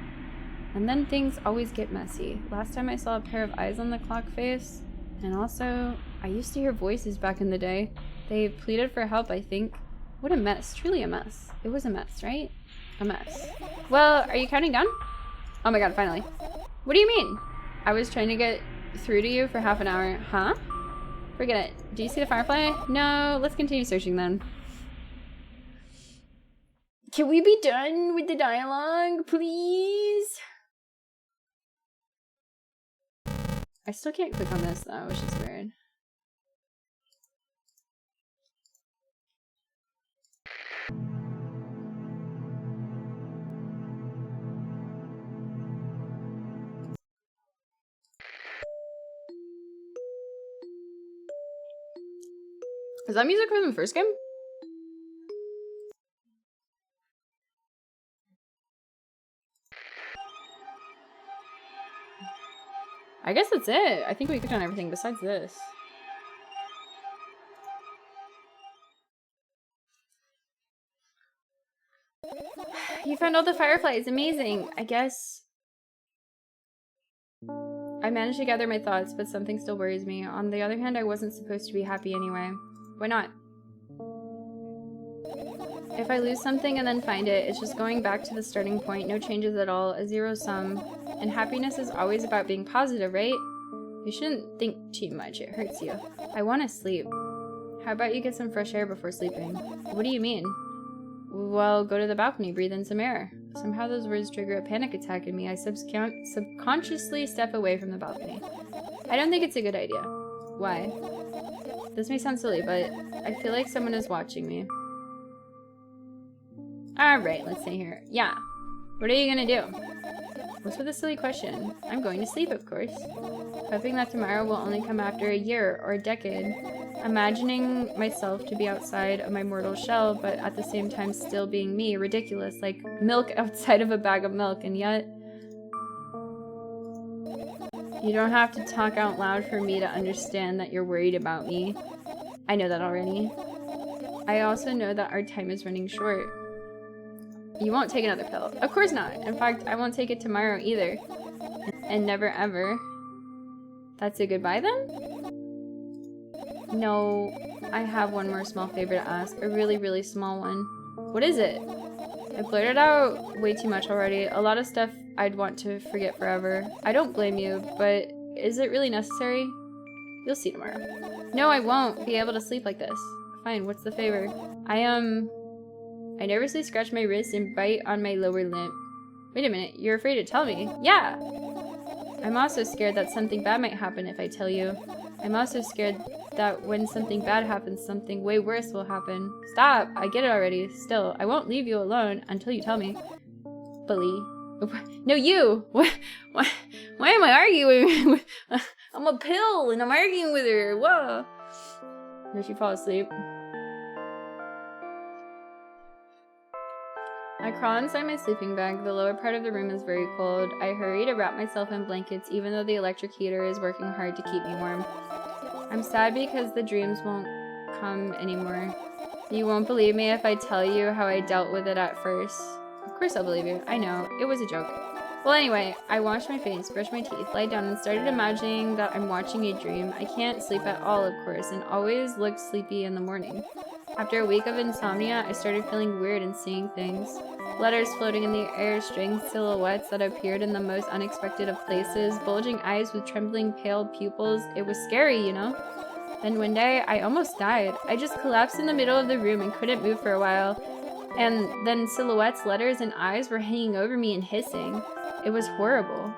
And then things always get messy. Last time I saw a pair of eyes on the clock face. And also, I used to hear voices back in the day. They pleaded for help, I think. What a mess. Truly a mess. It was a mess, right? A mess. Well, are you counting down? Oh my god, finally. What do you mean? I was trying to get through to you for half an hour. Huh? Forget it. Do you see the firefly? No, let's continue searching then. Can we be done with the dialogue, please? I still can't click on this though, which is weird. Is that music from the first game? I guess that's it. I think we clicked on everything besides this. You found all the fireflies. Amazing. I guess I managed to gather my thoughts, but something still worries me. On the other hand, I wasn't supposed to be happy anyway. Why not? If I lose something and then find it, it's just going back to the starting point. No changes at all. A zero sum. And happiness is always about being positive, right? You shouldn't think too much. It hurts you. I want to sleep. How about you get some fresh air before sleeping? What do you mean? Well, go to the balcony, breathe in some air. Somehow those words trigger a panic attack in me. I subconsciously step away from the balcony. I don't think it's a good idea. Why? This may sound silly, but I feel like someone is watching me. Alright, let's see here. Yeah. What are you gonna do? What's with the silly question? I'm going to sleep, of course. Hoping that tomorrow will only come after a year or a decade. Imagining myself to be outside of my mortal shell, but at the same time still being me. Ridiculous, like milk outside of a bag of milk, and yet... You don't have to talk out loud for me to understand that you're worried about me. I know that already. I also know that our time is running short. You won't take another pill. Of course not. In fact, I won't take it tomorrow either. And never ever. That's a goodbye then? No, I have one more small favor to ask. A really, really small one. What is it? I blurted out way too much already. A lot of stuff I'd want to forget forever. I don't blame you, but is it really necessary? You'll see tomorrow. No, I won't be able to sleep like this. Fine, what's the favor? I nervously scratch my wrist and bite on my lower lip. Wait a minute, you're afraid to tell me? Yeah! I'm also scared that something bad might happen if I tell you. I'm also scared that when something bad happens, something way worse will happen. Stop! I get it already. Still, I won't leave you alone until you tell me. Bully. No, you! Why am I arguing with... I'm a pill and I'm arguing with her. Whoa! Did she fall asleep? I crawl inside my sleeping bag. The lower part of the room is very cold. I hurry to wrap myself in blankets even though the electric heater is working hard to keep me warm. I'm sad because the dreams won't come anymore. You won't believe me if I tell you how I dealt with it at first. Of course I'll believe you. I know. It was a joke. Well, anyway, I washed my face, brushed my teeth, lied down, and started imagining that I'm watching a dream. I can't sleep at all, of course, and always looked sleepy in the morning. After a week of insomnia, I started feeling weird and seeing things. Letters floating in the air, strange silhouettes that appeared in the most unexpected of places, bulging eyes with trembling, pale pupils. It was scary, you know? Then one day, I almost died. I just collapsed in the middle of the room and couldn't move for a while. And then silhouettes, letters, and eyes were hanging over me and hissing. It was horrible.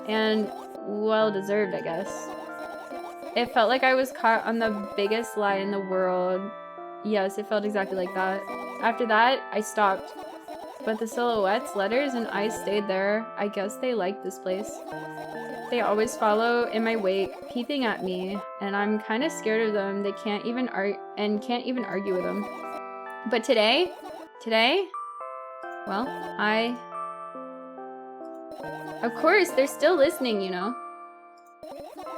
And well-deserved, I guess. It felt like I was caught on the biggest lie in the world. Yes, it felt exactly like that. After that, I stopped. But the silhouettes, letters, and eyes stayed there. I guess they liked this place. They always follow in my wake, peeping at me, and I'm kind of scared of them. They can't even argue with them. But today, well, of course, they're still listening, you know.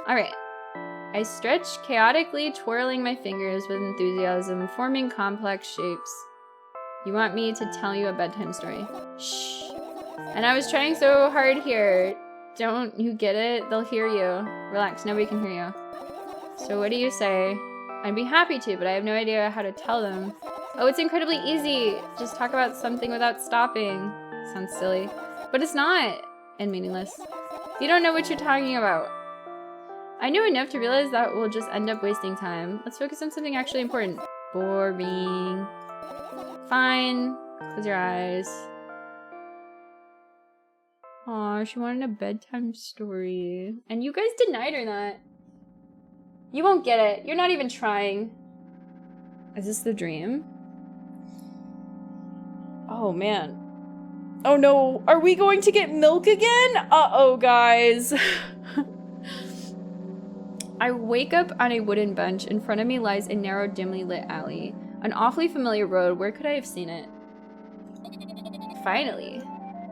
Alright. I stretch, chaotically twirling my fingers with enthusiasm, forming complex shapes. You want me to tell you a bedtime story? Shh. And I was trying so hard here. Don't you get it? They'll hear you. Relax, nobody can hear you. So what do you say? I'd be happy to, but I have no idea how to tell them. Oh, it's incredibly easy. Just talk about something without stopping. Sounds silly. But it's not. And meaningless. You don't know what you're talking about. I knew enough to realize that we'll just end up wasting time. Let's focus on something actually important. Boring. Fine. Close your eyes. Aw, she wanted a bedtime story. And you guys denied her that. You won't get it. You're not even trying. Is this the dream? Oh, man. Oh, no. Are we going to get milk again? Uh-oh, guys. I wake up on a wooden bench. In front of me lies a narrow, dimly lit alley. An awfully familiar road. Where could I have seen it? Finally.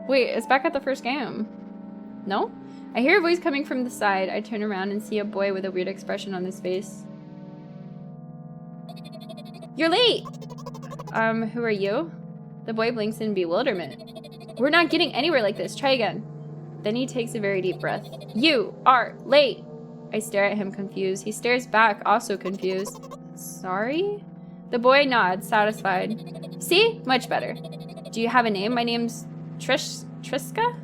Wait, it's back at the first game. No? I hear a voice coming from the side. I turn around and see a boy with a weird expression on his face. You're late! Who are you? The boy blinks in bewilderment. We're not getting anywhere like this. Try again. Then he takes a very deep breath. You are late! I stare at him confused. He stares back, also confused. Sorry? The boy nods, satisfied. See? Much better. Do you have a name? My name's Triska?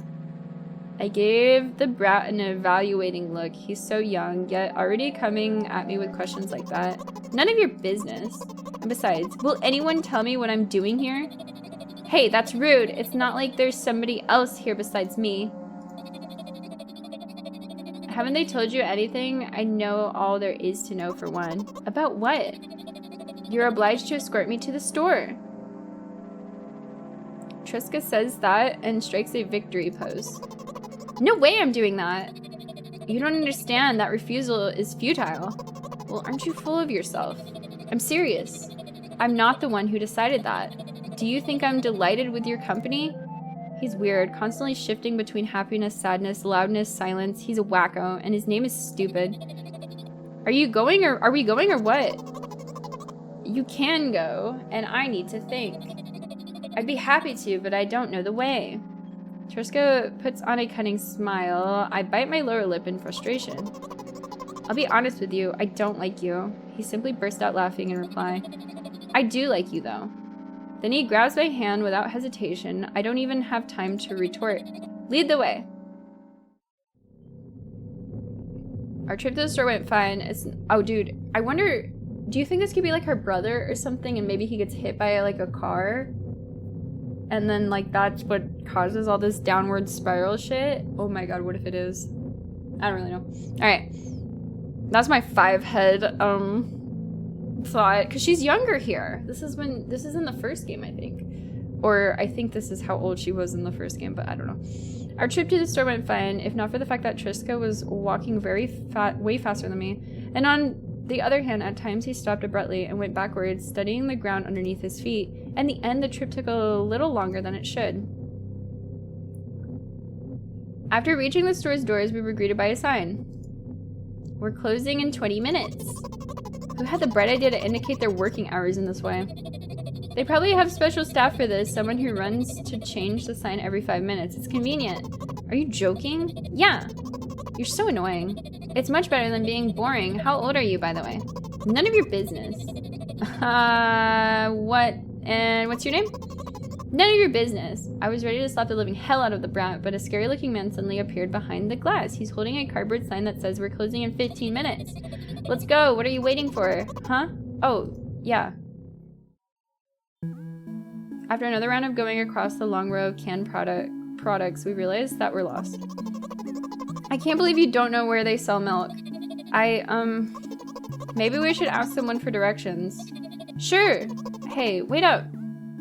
I gave the brat an evaluating look. He's so young, yet already coming at me with questions like that. None of your business. And besides, will anyone tell me what I'm doing here? Hey, that's rude. It's not like there's somebody else here besides me. Haven't they told you anything? I know all there is to know for one. About what? You're obliged to escort me to the store. Triska says that and strikes a victory pose. No way I'm doing that. You don't understand. That refusal is futile. Well, aren't you full of yourself? I'm serious. I'm not the one who decided that. Do you think I'm delighted with your company? He's weird, constantly shifting between happiness, sadness, loudness, silence. He's a wacko, and his name is stupid. Are we going or what? You can go, and I need to think. I'd be happy to, but I don't know the way. Triska puts on a cunning smile. I bite my lower lip in frustration. I'll be honest with you, I don't like you. He simply burst out laughing in reply. I do like you, though. Then he grabs my hand without hesitation. I don't even have time to retort. Lead the way. Our trip to the store went fine. Oh, dude, I wonder, do you think this could be like her brother or something, and maybe he gets hit by like a car? And then like that's what causes all this downward spiral shit? Oh my god, what if it is? I don't really know. Alright. That's my 5-head thought, because she's younger here. This is in the first game, I think. Or I think this is how old she was in the first game, but I don't know. Our trip to the store went fine, if not for the fact that Triska was walking way faster than me. And on the other hand, at times he stopped abruptly and went backwards, studying the ground underneath his feet. In the end, the trip took a little longer than it should. After reaching the store's doors, we were greeted by a sign. We're closing in 20 minutes. Who had the bright idea to indicate their working hours in this way? They probably have special staff for this, someone who runs to change the sign every 5 minutes. It's convenient. Are you joking? Yeah. You're so annoying. It's much better than being boring. How old are you, by the way? None of your business. What? And what's your name? None of your business. I was ready to slap the living hell out of the brat, but a scary-looking man suddenly appeared behind the glass. He's holding a cardboard sign that says we're closing in 15 minutes. Let's go. What are you waiting for? Huh? Oh, yeah. After another round of going across the long row of canned products, we realized that we're lost. I can't believe you don't know where they sell milk. Maybe we should ask someone for directions. Sure. Hey, wait up.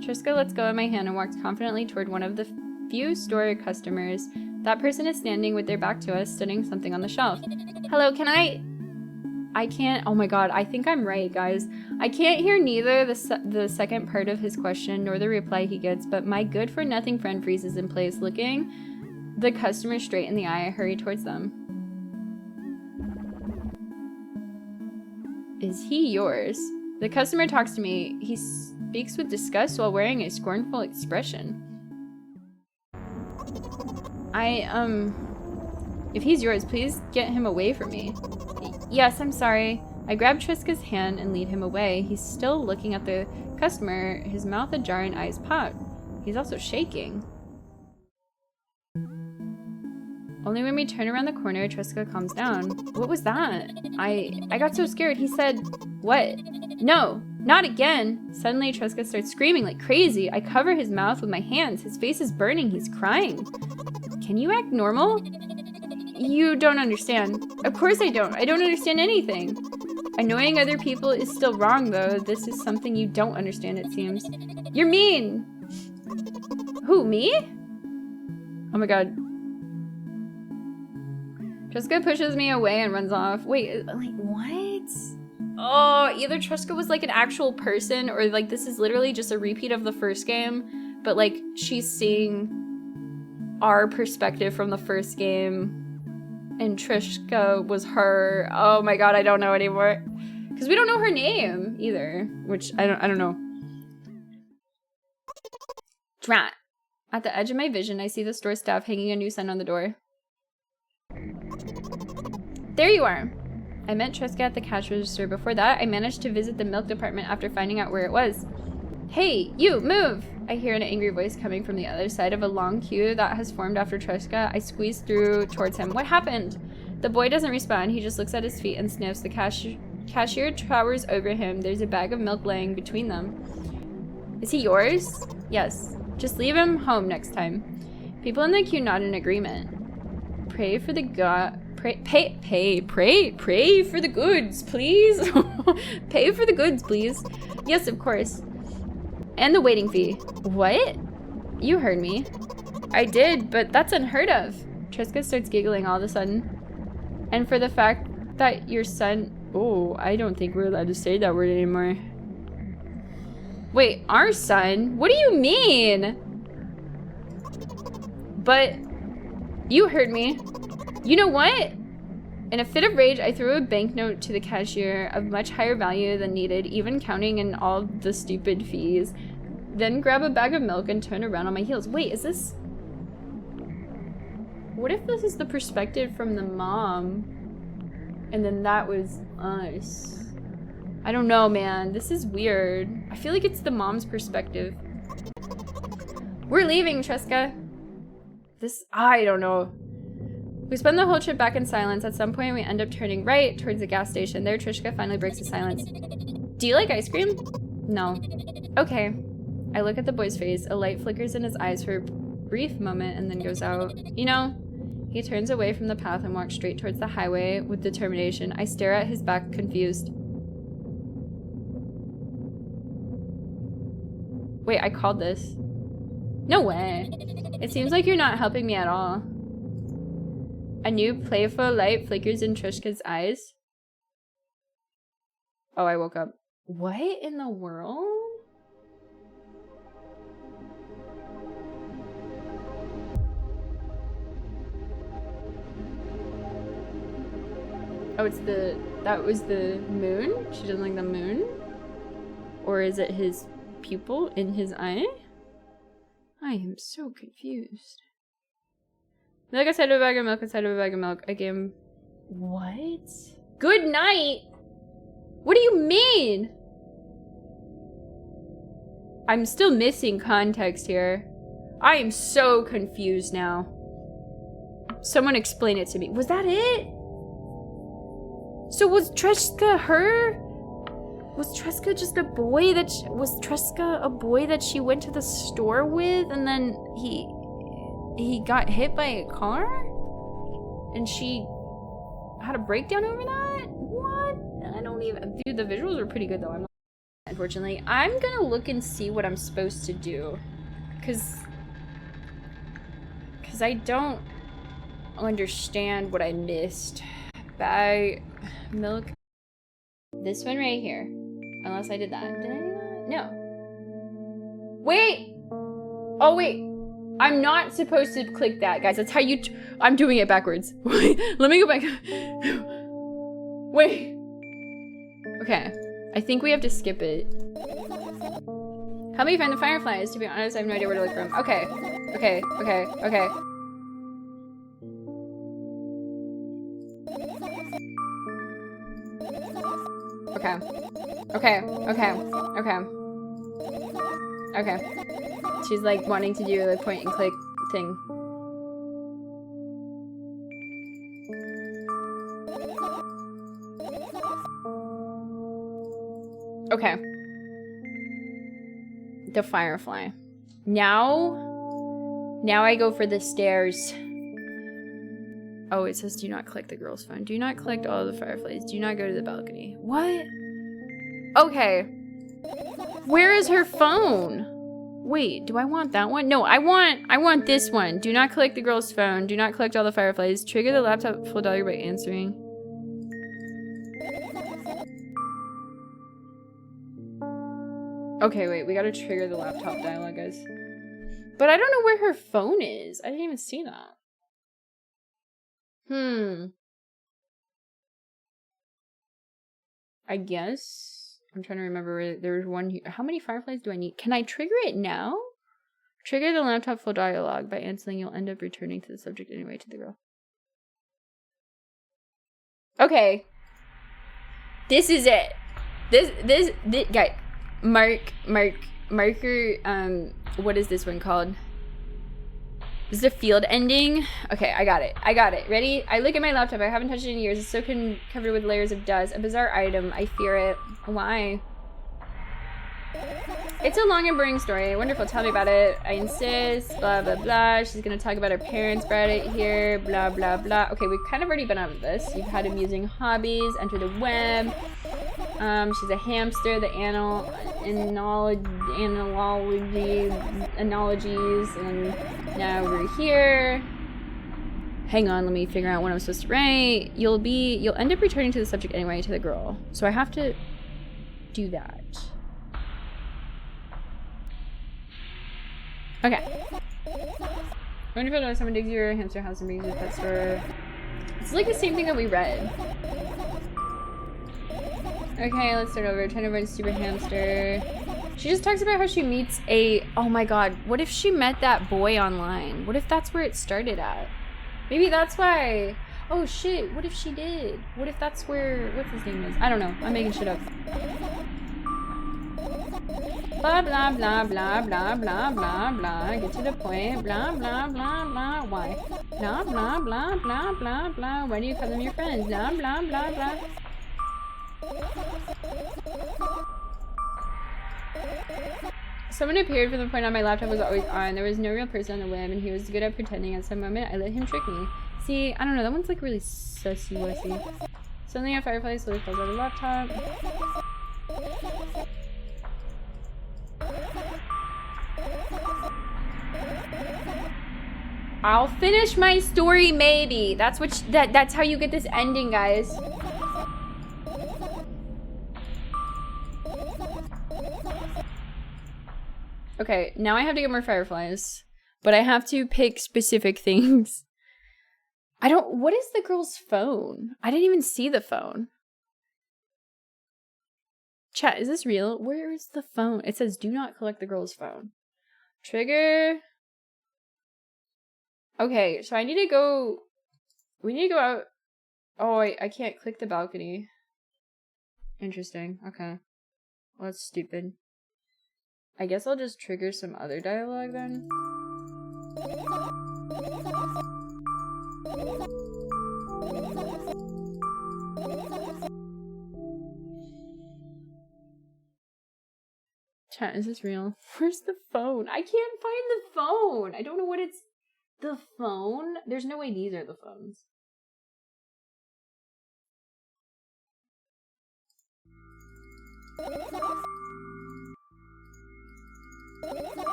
Triska lets go of my hand and walks confidently toward one of the few store customers. That person is standing with their back to us, studying something on the shelf. Hello, can I can't, oh my god, I think I'm right, guys. I can't hear neither the second part of his question nor the reply he gets, but my good-for-nothing friend freezes in place, looking the customer straight in the eye. I hurry towards them. Is he yours? The customer talks to me. He speaks with disgust while wearing a scornful expression. If he's yours, please get him away from me. Yes, I'm sorry. I grab Triska's hand and lead him away. He's still looking at the customer, his mouth ajar and eyes popped. He's also shaking. Only when we turn around the corner, Triska calms down. What was that? I got so scared. He said, what? No, not again. Suddenly, Triska starts screaming like crazy. I cover his mouth with my hands. His face is burning. He's crying. Can you act normal? You don't understand. Of course I don't. I don't understand anything. Annoying other people is still wrong, though. This is something you don't understand, it seems. You're mean! Who, me? Oh my god. Triska pushes me away and runs off. Wait, like, what? Oh, either Triska was like an actual person, or like this is literally just a repeat of the first game, but like she's seeing our perspective from the first game. And Triska was her. Oh my god, I don't know anymore. Because we don't know her name either. Which, I don't know. Drat. At the edge of my vision, I see the store staff hanging a new sign on the door. There you are. I met Triska at the cash register. Before that, I managed to visit the milk department after finding out where it was. Hey, you, move! I hear an angry voice coming from the other side of a long queue that has formed after Triska. I squeeze through towards him. What happened? The boy doesn't respond. He just looks at his feet and sniffs. The cashier towers over him. There's a bag of milk laying between them. Is he yours? Yes. Just leave him home next time. People in the queue nod in agreement. Pray for the pray for the goods, please. Pay for the goods, please. Yes, of course. And the waiting fee. What? You heard me. I did, but that's unheard of. Triska starts giggling all of a sudden. And for the fact that your son... Oh, I don't think we're allowed to say that word anymore. Wait, our son? What do you mean? But you heard me. You know what? In a fit of rage, I threw a banknote to the cashier of much higher value than needed, even counting in all the stupid fees. Then grab a bag of milk and turn around on my heels. Wait, is this... What if this is the perspective from the mom? And then that was us. I don't know, man. This is weird. I feel like it's the mom's perspective. We're leaving, Triska. I don't know. We spend the whole trip back in silence. At some point, we end up turning right towards the gas station. There, Trishka finally breaks the silence. Do you like ice cream? No. Okay. I look at the boy's face. A light flickers in his eyes for a brief moment and then goes out. You know, he turns away from the path and walks straight towards the highway with determination. I stare at his back, confused. Wait, I called this. No way. It seems like you're not helping me at all. A new playful light flickers in Trishka's eyes. Oh, I woke up. What in the world? Oh, that was the moon? She doesn't like the moon? Or is it his pupil in his eye? I am so confused. Milk inside of a bag of milk inside of a bag of milk. Again. What? Good night? What do you mean? I'm still missing context here. I am so confused now. Someone explain it to me. Was that it? So was Triska her? Was Triska just a boy that was Triska a boy that she went to the store with and then he got hit by a car? And she had a breakdown over that? What? I don't even... Dude, the visuals are pretty good though. Unfortunately, I'm gonna look and see what I'm supposed to do. Cause I don't understand what I missed. Bag, milk. This one right here. Unless I did that. Did I do that? No. Wait! Oh, wait. I'm not supposed to click that, guys. That's how you... I'm doing it backwards. Wait, let me go back. Wait. Okay. I think we have to skip it. Help me find the fireflies. To be honest, I have no idea where to look for them. Okay. Okay. Okay. Okay. Okay. Okay. Okay. Okay. Okay. She's like wanting to do the point and click thing. Okay. The firefly. Now I go for the stairs. Oh, it says do not collect the girl's phone. Do not collect all of the fireflies. Do not go to the balcony. What? Okay. Where is her phone? Wait, do I want that one? No, I want this one. Do not collect the girl's phone. Do not collect all the fireflies. Trigger the laptop full dialogue by answering. Okay, wait, we gotta trigger the laptop dialogue, guys. But I don't know where her phone is. I didn't even see that. I guess. I'm trying to remember where there's one here. How many fireflies do I need? Can I trigger it now? Trigger the laptop full dialogue. By answering, you'll end up returning to the subject anyway, to the girl. Okay. This is it. This guy. Marker, what is this one called? This is a field ending. Okay, I got it. Ready? I look at my laptop. I haven't touched it in years. It's so covered with layers of dust. A bizarre item. I fear it. Why? It's a long and boring story. Wonderful. Tell me about it. I insist. Blah, blah, blah. She's going to talk about her parents brought it here. Blah, blah, blah. Okay, we've kind of already been over this. You've had amusing hobbies. Enter the web. She's a hamster. The analogies. And now we're here. hang on, let me figure out what I'm supposed to write. You'll end up returning to the subject anyway, to the girl. So I have to do that. Okay. When you feel like someone digs your hamster house and brings you to the pet store. It's like the same thing that we read. Okay, let's start over. Trying to run stupid hamster. She just talks about how she meets a... Oh my god, what if she met that boy online? What if that's where it started at? Maybe that's why... Oh shit, what if she did? What if that's where... What's his name is? I don't know, I'm making shit up. Blah, blah, blah, blah, blah, blah, blah, blah. Get to the point. Blah, blah, blah, blah. Why? Blah, blah, blah, blah, blah, blah. Why do you call them your friends? Blah, blah, blah, blah. Someone appeared from the point on my laptop was always on. There was no real person on the whim, and he was good at pretending. At some moment, I let him trick me. See, I don't know. That one's like really sussy-wussy. Suddenly, a firefly slowly falls out of the laptop. I'll finish my story, maybe. That's what. That's how you get this ending, guys. Okay, now I have to get more fireflies, but I have to pick specific things. I don't. What is the girl's phone? I didn't even see the phone. Chat, is this real? Where is the phone? It says do not collect the girl's phone. Trigger. Okay, so I need to go. We need to go out. Oh, I can't click the balcony. Interesting. Okay. Well, that's stupid. I guess I'll just trigger some other dialogue then. Chat, is this real? Where's the phone? I can't find the phone. I don't know what it's... The phone? There's no way these are the phones.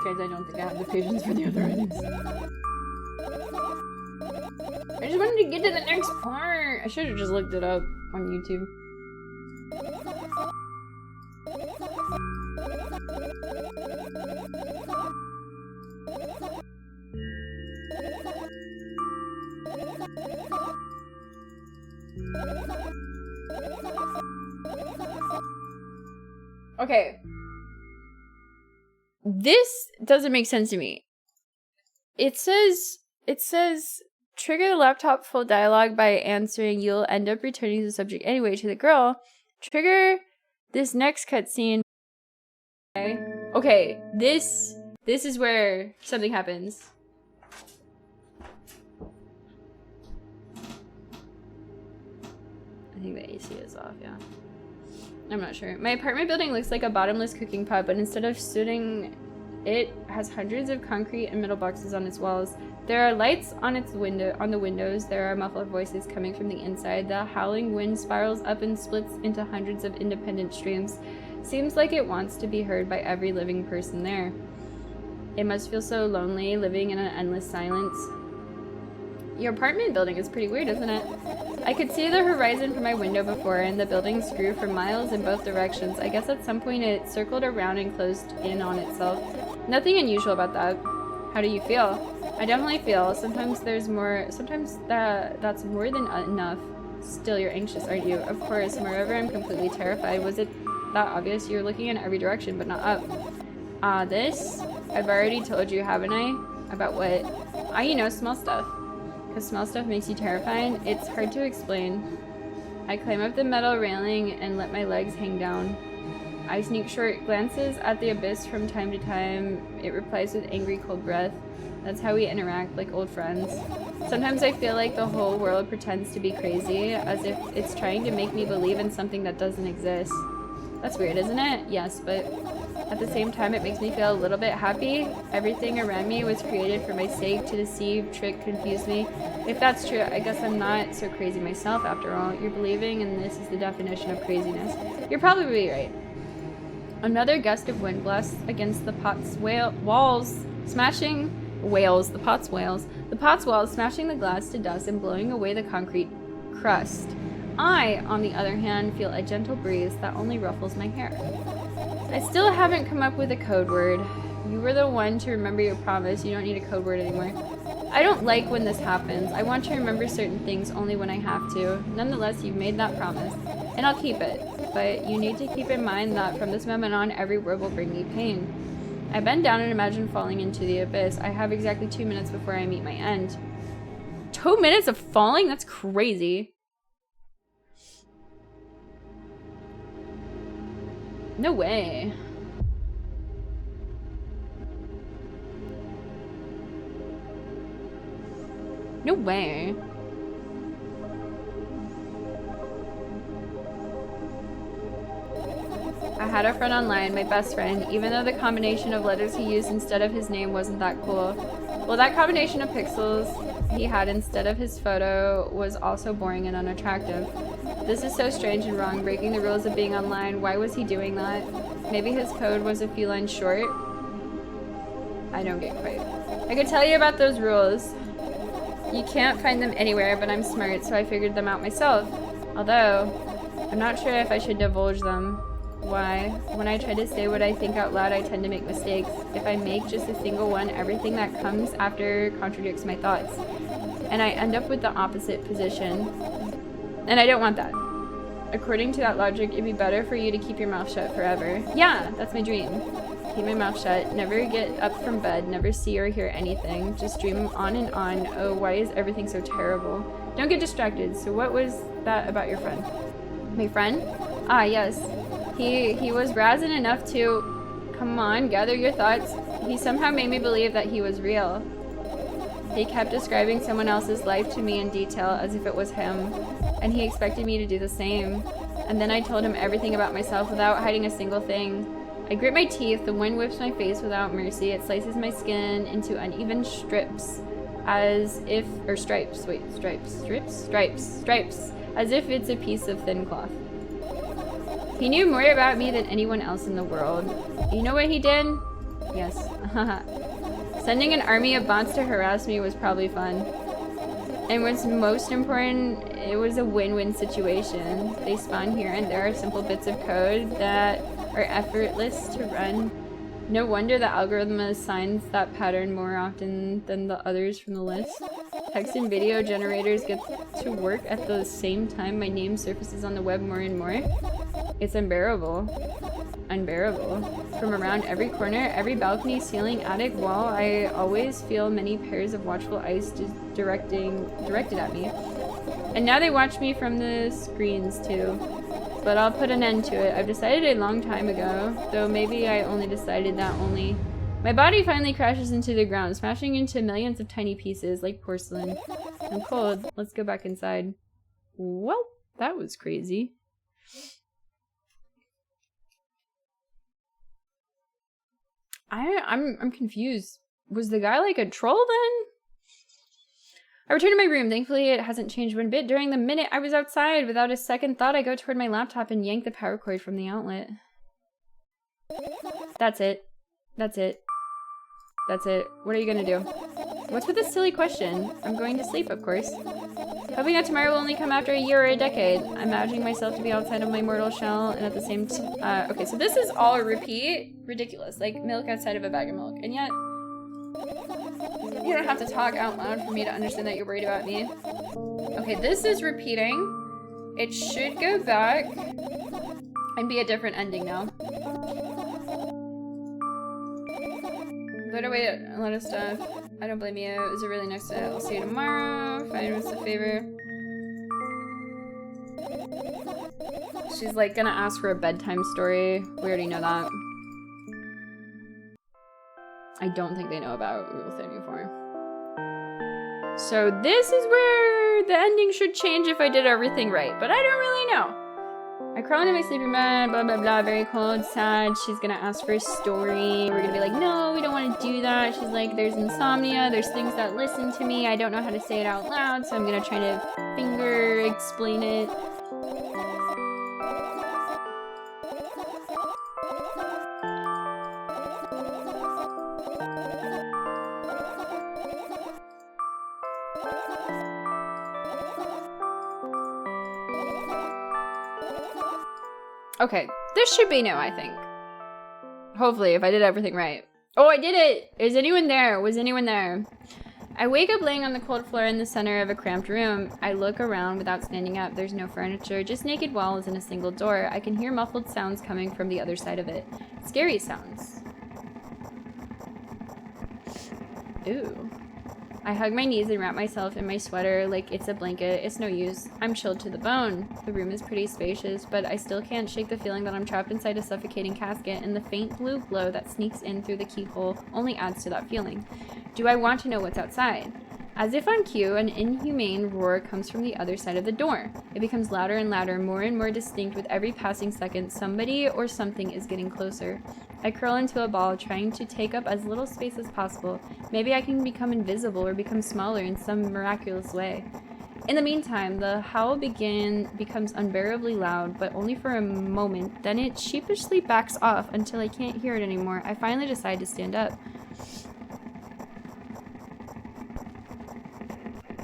Guys, I don't think I have the patience for the other items. I just wanted to get to the next part. I should have just looked it up on YouTube. Okay. This doesn't make sense to me. It says trigger the laptop full dialogue by answering. You'll end up returning the subject anyway to the girl. Trigger this next cutscene. Okay, this is where something happens. I think the AC is off, yeah. I'm not sure. My apartment building looks like a bottomless cooking pot, but instead of sooting, it has hundreds of concrete and metal boxes on its walls. There are lights on the windows. There are muffled voices coming from the inside. The howling wind spirals up and splits into hundreds of independent streams. Seems like it wants to be heard by every living person there. It must feel so lonely, living in an endless silence. Your apartment building is pretty weird, isn't it? I could see the horizon from my window before, and the buildings grew for miles in both directions. I guess at some point it circled around and closed in on itself. Nothing unusual about that. How do you feel? I definitely feel. Sometimes there's more. Sometimes that's more than enough. Still, you're anxious, aren't you? Of course. Moreover, I'm completely terrified. Was it that obvious? You're looking in every direction, but not up. This? I've already told you, haven't I? About what? You know, small stuff. Because small stuff makes you terrified. It's hard to explain. I climb up the metal railing and let my legs hang down. I sneak short glances at the abyss from time to time. It replies with angry, cold breath. That's how we interact, like old friends. Sometimes I feel like the whole world pretends to be crazy, as if it's trying to make me believe in something that doesn't exist. That's weird, isn't it? Yes, but At the same time, it makes me feel a little bit happy. Everything around me was created for my sake, to deceive, trick, confuse me. If that's true, I guess I'm not so crazy myself after all. You're believing, and this is the definition of craziness. You're probably right. Another gust of wind blasts against the pot's walls, smashing the pot's walls, smashing the glass to dust and blowing away the concrete crust. I, on the other hand, feel a gentle breeze that only ruffles my hair. I still haven't come up with a code word. You were the one to remember your promise. You don't need a code word anymore. I don't like when this happens. I want to remember certain things only when I have to. Nonetheless, you've made that promise, and I'll keep it. But you need to keep in mind that from this moment on, every word will bring me pain. I bend down and imagine falling into the abyss. I have exactly 2 minutes before I meet my end. 2 minutes of falling? That's crazy. No way. No way. I had a friend online, my best friend, even though the combination of letters he used instead of his name wasn't that cool. Well, that combination of pixels he had instead of his photo was also boring and unattractive. This is so strange and wrong, breaking the rules of being online. Why was he doing that? Maybe his code was a few lines short? I don't get quite. I could tell you about those rules. You can't find them anywhere, but I'm smart, so I figured them out myself. Although, I'm not sure if I should divulge them. Why? When I try to say what I think out loud, I tend to make mistakes. If I make just a single one, everything that comes after contradicts my thoughts. And I end up with the opposite position. And I don't want that. According to that logic, it'd be better for you to keep your mouth shut forever. Yeah, that's my dream. Keep my mouth shut, never get up from bed, never see or hear anything. Just dream on and on. Oh, why is everything so terrible? Don't get distracted. So what was that about your friend? My friend? Ah, yes. He was razzing enough to... Come on, gather your thoughts. He somehow made me believe that he was real. He kept describing someone else's life to me in detail as if it was him. And he expected me to do the same. And then I told him everything about myself without hiding a single thing. I grit my teeth, the wind whips my face without mercy. It slices my skin into uneven strips. As if... Or stripes. Wait, stripes. Stripes. As if it's a piece of thin cloth. He knew more about me than anyone else in the world. You know what he did? Yes. Sending an army of bots to harass me was probably fun. And what's most important, it was a win-win situation. They spawn here and there are simple bits of code that are effortless to run. No wonder the algorithm assigns that pattern more often than the others from the list. Text and video generators get to work at the same time my name surfaces on the web more and more. It's unbearable. Unbearable. From around every corner, every balcony, ceiling, attic, wall, I always feel many pairs of watchful eyes directed at me. And now they watch me from the screens too. But I'll put an end to it. I've decided a long time ago, though maybe I only decided that only. My body finally crashes into the ground, smashing into millions of tiny pieces like porcelain. I'm cold. Let's go back inside. Well, that was crazy. I'm confused. Was the guy like a troll then? I return to my room. Thankfully, it hasn't changed one bit. During the minute I was outside, without a second thought, I go toward my laptop and yank the power cord from the outlet. That's it. That's it. That's it. What are you gonna do? What's with this silly question? I'm going to sleep, of course. Hoping that tomorrow will only come after a year or a decade. I'm imagining myself to be outside of my mortal shell and at the same time... okay, so this is all a repeat. Ridiculous. Like milk outside of a bag of milk. And yet... you don't have to talk out loud for me to understand that you're worried about me. Okay, this is repeating. It should go back and be a different ending now. Put away a lot of stuff. I don't blame you. Is it really next to it? I'll see you tomorrow. Fine, what's the favor? She's like gonna ask for a bedtime story. We already know that. I don't think they know about Rule 34. So this is where the ending should change if I did everything right, but I don't really know. I crawl into my sleeping bag, blah, blah, blah, very cold, sad. She's gonna ask for a story. We're gonna be like, no, we don't want to do that. She's like, there's insomnia, there's things that listen to me. I don't know how to say it out loud, so I'm gonna try to finger explain it. Okay, this should be new, I think. Hopefully, if I did everything right. Oh, I did it! Is anyone there? Was anyone there? I wake up laying on the cold floor in the center of a cramped room. I look around without standing up. There's no furniture, just naked walls and a single door. I can hear muffled sounds coming from the other side of it. Scary sounds. Ooh. I hug my knees and wrap myself in my sweater like it's a blanket. It's no use. I'm chilled to the bone. The room is pretty spacious, but I still can't shake the feeling that I'm trapped inside a suffocating casket, and the faint blue glow that sneaks in through the keyhole only adds to that feeling. Do I want to know what's outside? As if on cue, an inhumane roar comes from the other side of the door. It becomes louder and louder, more and more distinct with every passing second. Somebody or something is getting closer. I curl into a ball, trying to take up as little space as possible. Maybe I can become invisible or become smaller in some miraculous way. In the meantime, the howl becomes unbearably loud, but only for a moment. Then it sheepishly backs off until I can't hear it anymore. I finally decide to stand up.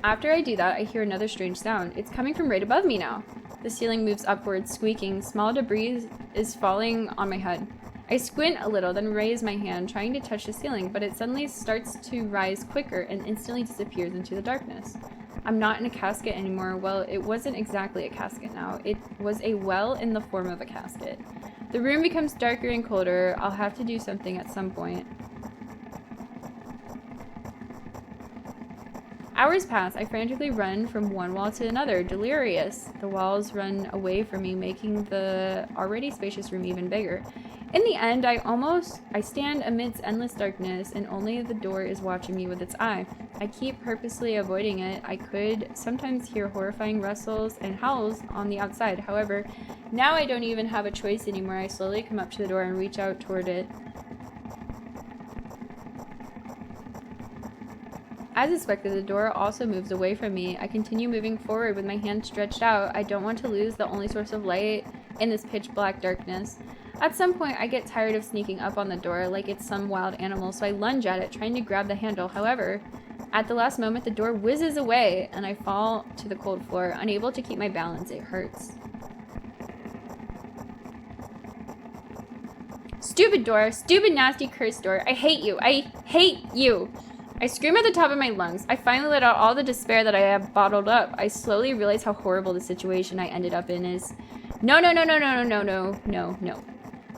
After I do that, I hear another strange sound. It's coming from right above me now. The ceiling moves upwards, squeaking. Small debris is falling on my head. I squint a little, then raise my hand, trying to touch the ceiling, but it suddenly starts to rise quicker and instantly disappears into the darkness. I'm not in a casket anymore. Well, it wasn't exactly a casket now. It was a well in the form of a casket. The room becomes darker and colder. I'll have to do something at some point. Hours pass. I frantically run from one wall to another, delirious. The walls run away from me, making the already spacious room even bigger. In the end, I stand amidst endless darkness, and only the door is watching me with its eye. I keep purposely avoiding it. I could sometimes hear horrifying rustles and howls on the outside. However, now I don't even have a choice anymore. I slowly come up to the door and reach out toward it. As expected, the door also moves away from me. I continue moving forward with my hand stretched out. I don't want to lose the only source of light in this pitch black darkness. At some point, I get tired of sneaking up on the door like it's some wild animal, so I lunge at it, trying to grab the handle. However, at the last moment, the door whizzes away, and I fall to the cold floor, unable to keep my balance. It hurts. Stupid door. Stupid, nasty, cursed door. I hate you. I hate you. I scream at the top of my lungs. I finally let out all the despair that I have bottled up. I slowly realize how horrible the situation I ended up in is. No.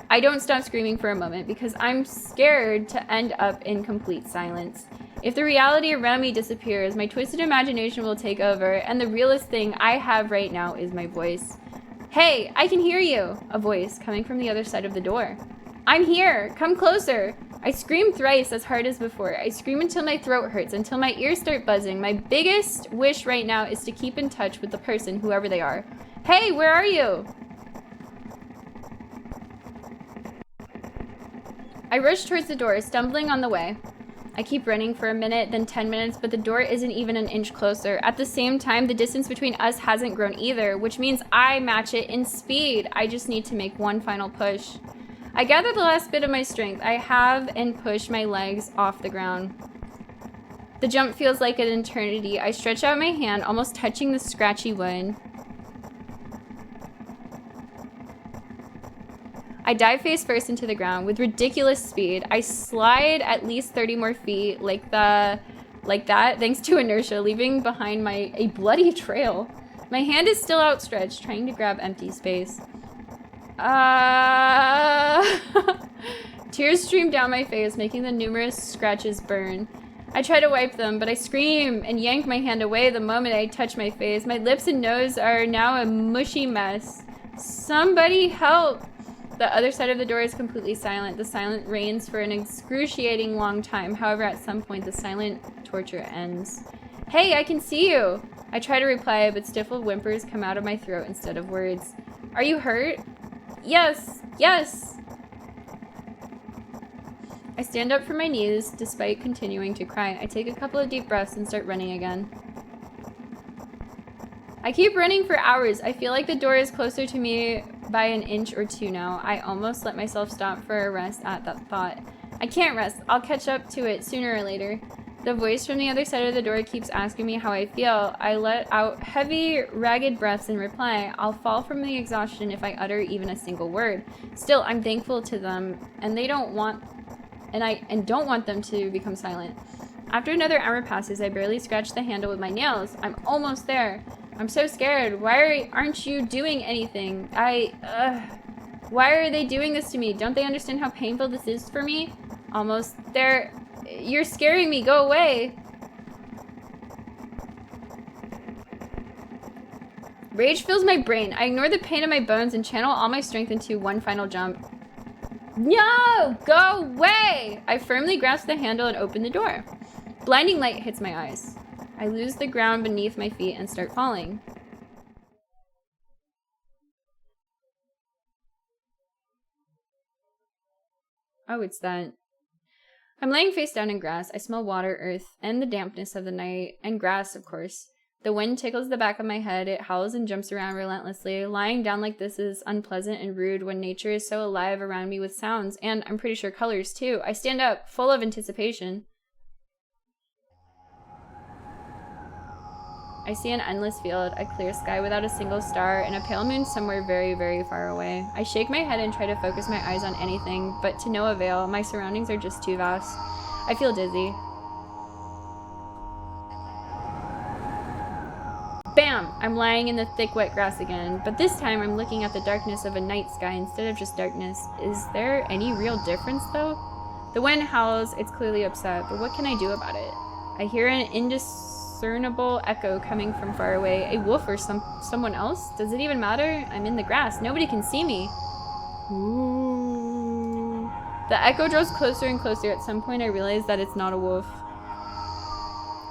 I don't stop screaming for a moment because I'm scared to end up in complete silence. If the reality around me disappears, my twisted imagination will take over, and the realest thing I have right now is my voice. Hey, I can hear you! A voice coming from the other side of the door. I'm here! Come closer! I scream thrice as hard as before. I scream until my throat hurts, until my ears start buzzing. My biggest wish right now is to keep in touch with the person, whoever they are. Hey, where are you? I rush towards the door, stumbling on the way. I keep running for a minute, then 10 minutes, but the door isn't even an inch closer. At the same time, the distance between us hasn't grown either, which means I match it in speed. I just need to make one final push. I gather the last bit of my strength I have and push my legs off the ground. The jump feels like an eternity. I stretch out my hand, almost touching the scratchy wood. I dive face first into the ground with ridiculous speed. I slide at least 30 more feet like that, thanks to inertia, leaving behind a bloody trail. My hand is still outstretched, trying to grab empty space. Tears stream down my face, making the numerous scratches burn. I try to wipe them, but I scream and yank my hand away the moment I touch my face. My lips and nose are now a mushy mess. Somebody help! The other side of the door is completely silent. The silence reigns for an excruciating long time. However, at some point, the silent torture ends. Hey, I can see you! I try to reply, but stifled whimpers come out of my throat instead of words. Are you hurt? Yes, yes. I stand up from my knees despite continuing to cry. I take a couple of deep breaths and start running again. I keep running for hours. I feel like the door is closer to me by an inch or two now. I almost let myself stop for a rest at that thought. I can't rest. I'll catch up to it sooner or later. The voice from the other side of the door keeps asking me how I feel. I let out heavy, ragged breaths in reply. I'll fall from the exhaustion if I utter even a single word. Still, I'm thankful to them, and I don't want them to become silent. After another hour passes, I barely scratch the handle with my nails. I'm almost there. I'm so scared. Why aren't you doing anything? Why are they doing this to me? Don't they understand how painful this is for me? Almost there. You're scaring me. Go away. Rage fills my brain. I ignore the pain in my bones and channel all my strength into one final jump. No! Go away! I firmly grasp the handle and open the door. Blinding light hits my eyes. I lose the ground beneath my feet and start falling. Oh, it's that. I'm laying face down in grass. I smell water, earth, and the dampness of the night, and grass, of course. The wind tickles the back of my head. It howls and jumps around relentlessly. Lying down like this is unpleasant and rude when nature is so alive around me with sounds, and I'm pretty sure colors too. I stand up, full of anticipation. I see an endless field, a clear sky without a single star, and a pale moon somewhere very, very far away. I shake my head and try to focus my eyes on anything, but to no avail. My surroundings are just too vast. I feel dizzy. Bam! I'm lying in the thick, wet grass again, but this time I'm looking at the darkness of a night sky instead of just darkness. Is there any real difference, though? The wind howls. It's clearly upset, but what can I do about it? I hear an indiscernible echo coming from far away. A wolf or someone else? Does it even matter? I'm in the grass. Nobody can see me. Ooh. The echo draws closer and closer. At some point I realize that it's not a wolf.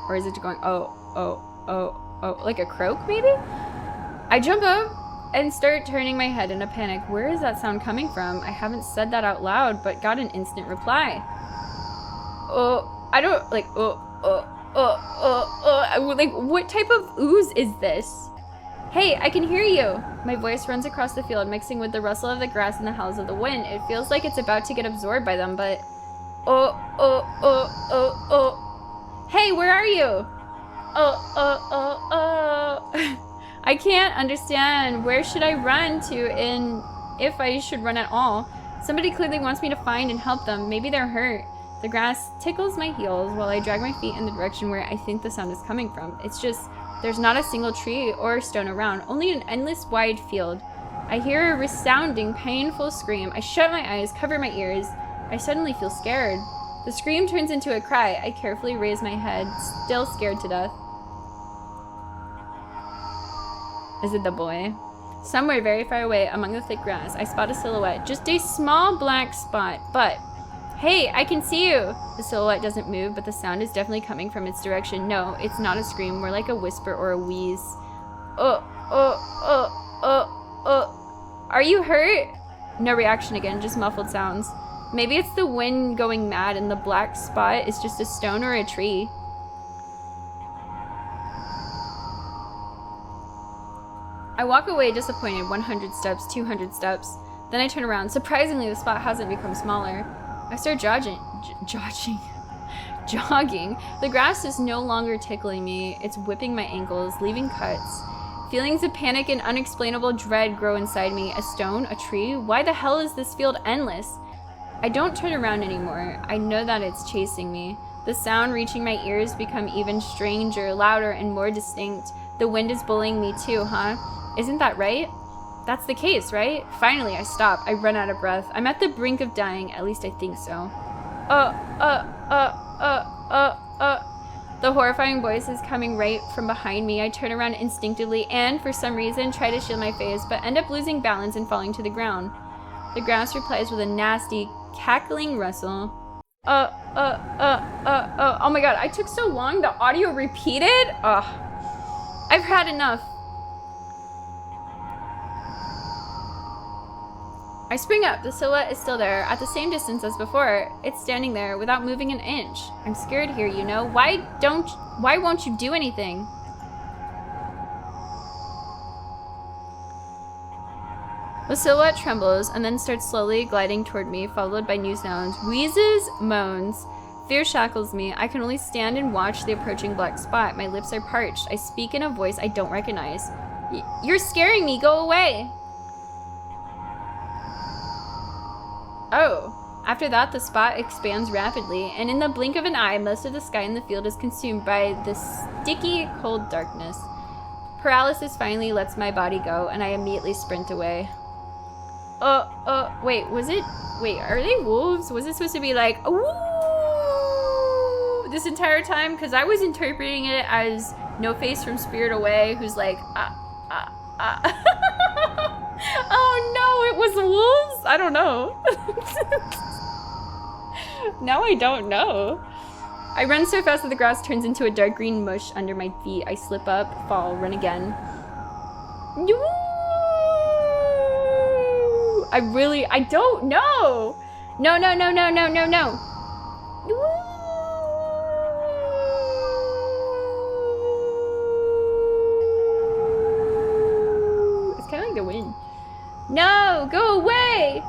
Or is it going, oh, like a croak maybe? I jump up and start turning my head in a panic. Where is that sound coming from? I haven't said that out loud, but got an instant reply. I don't, like, like, what type of ooze is this? Hey, I can hear you. My voice runs across the field, mixing with the rustle of the grass and the howls of the wind. It feels like it's about to get absorbed by them, but... Hey, where are you? I can't understand. Where should I run to, if I should run at all? Somebody clearly wants me to find and help them. Maybe they're hurt. The grass tickles my heels while I drag my feet in the direction where I think the sound is coming from. It's just, there's not a single tree or stone around, only an endless wide field. I hear a resounding, painful scream. I shut my eyes, cover my ears. I suddenly feel scared. The scream turns into a cry. I carefully raise my head, still scared to death. Is it the boy? Somewhere very far away among the thick grass, I spot a silhouette. Just a small black spot, but... Hey, I can see you! The silhouette doesn't move, but the sound is definitely coming from its direction. No, it's not a scream, more like a whisper or a wheeze. Are you hurt? No reaction again, just muffled sounds. Maybe it's the wind going mad and the black spot is just a stone or a tree. I walk away disappointed, 100 steps, 200 steps. Then I turn around. Surprisingly, the spot hasn't become smaller. I start jogging. The grass is no longer tickling me. It's whipping my ankles, leaving cuts. Feelings of panic and unexplainable dread grow inside me. A stone? A tree? Why the hell is this field endless? I don't turn around anymore. I know that it's chasing me. The sound reaching my ears become even stranger, louder, and more distinct. The wind is bullying me too, huh? Isn't that right? That's the case, right? Finally, I stop. I run out of breath. I'm at the brink of dying. At least I think so. The horrifying voice is coming right from behind me. I turn around instinctively and, for some reason, try to shield my face, but end up losing balance and falling to the ground. The grass replies with a nasty, cackling rustle. Oh my god, I took so long. The audio repeated? Ugh. I've had enough. I spring up. The silhouette is still there, at the same distance as before. It's standing there without moving an inch. I'm scared here, you know. Why won't you do anything? The silhouette trembles and then starts slowly gliding toward me, followed by new sounds. Wheezes, moans. Fear shackles me. I can only stand and watch the approaching black spot. My lips are parched. I speak in a voice I don't recognize. You're scaring me. Go away. Oh. After that, the spot expands rapidly, and in the blink of an eye, most of the sky in the field is consumed by this sticky, cold darkness. Paralysis finally lets my body go, and I immediately sprint away. Wait, are they wolves? Was it supposed to be like, ooh, this entire time? Because I was interpreting it as No Face from Spirit Away, who's like, Oh no, it was wolves? I don't know. Now I don't know. I run so fast that the grass turns into a dark green mush under my feet. I slip up, fall, run again. I don't know. No. It's kind of like the wind. No, go away.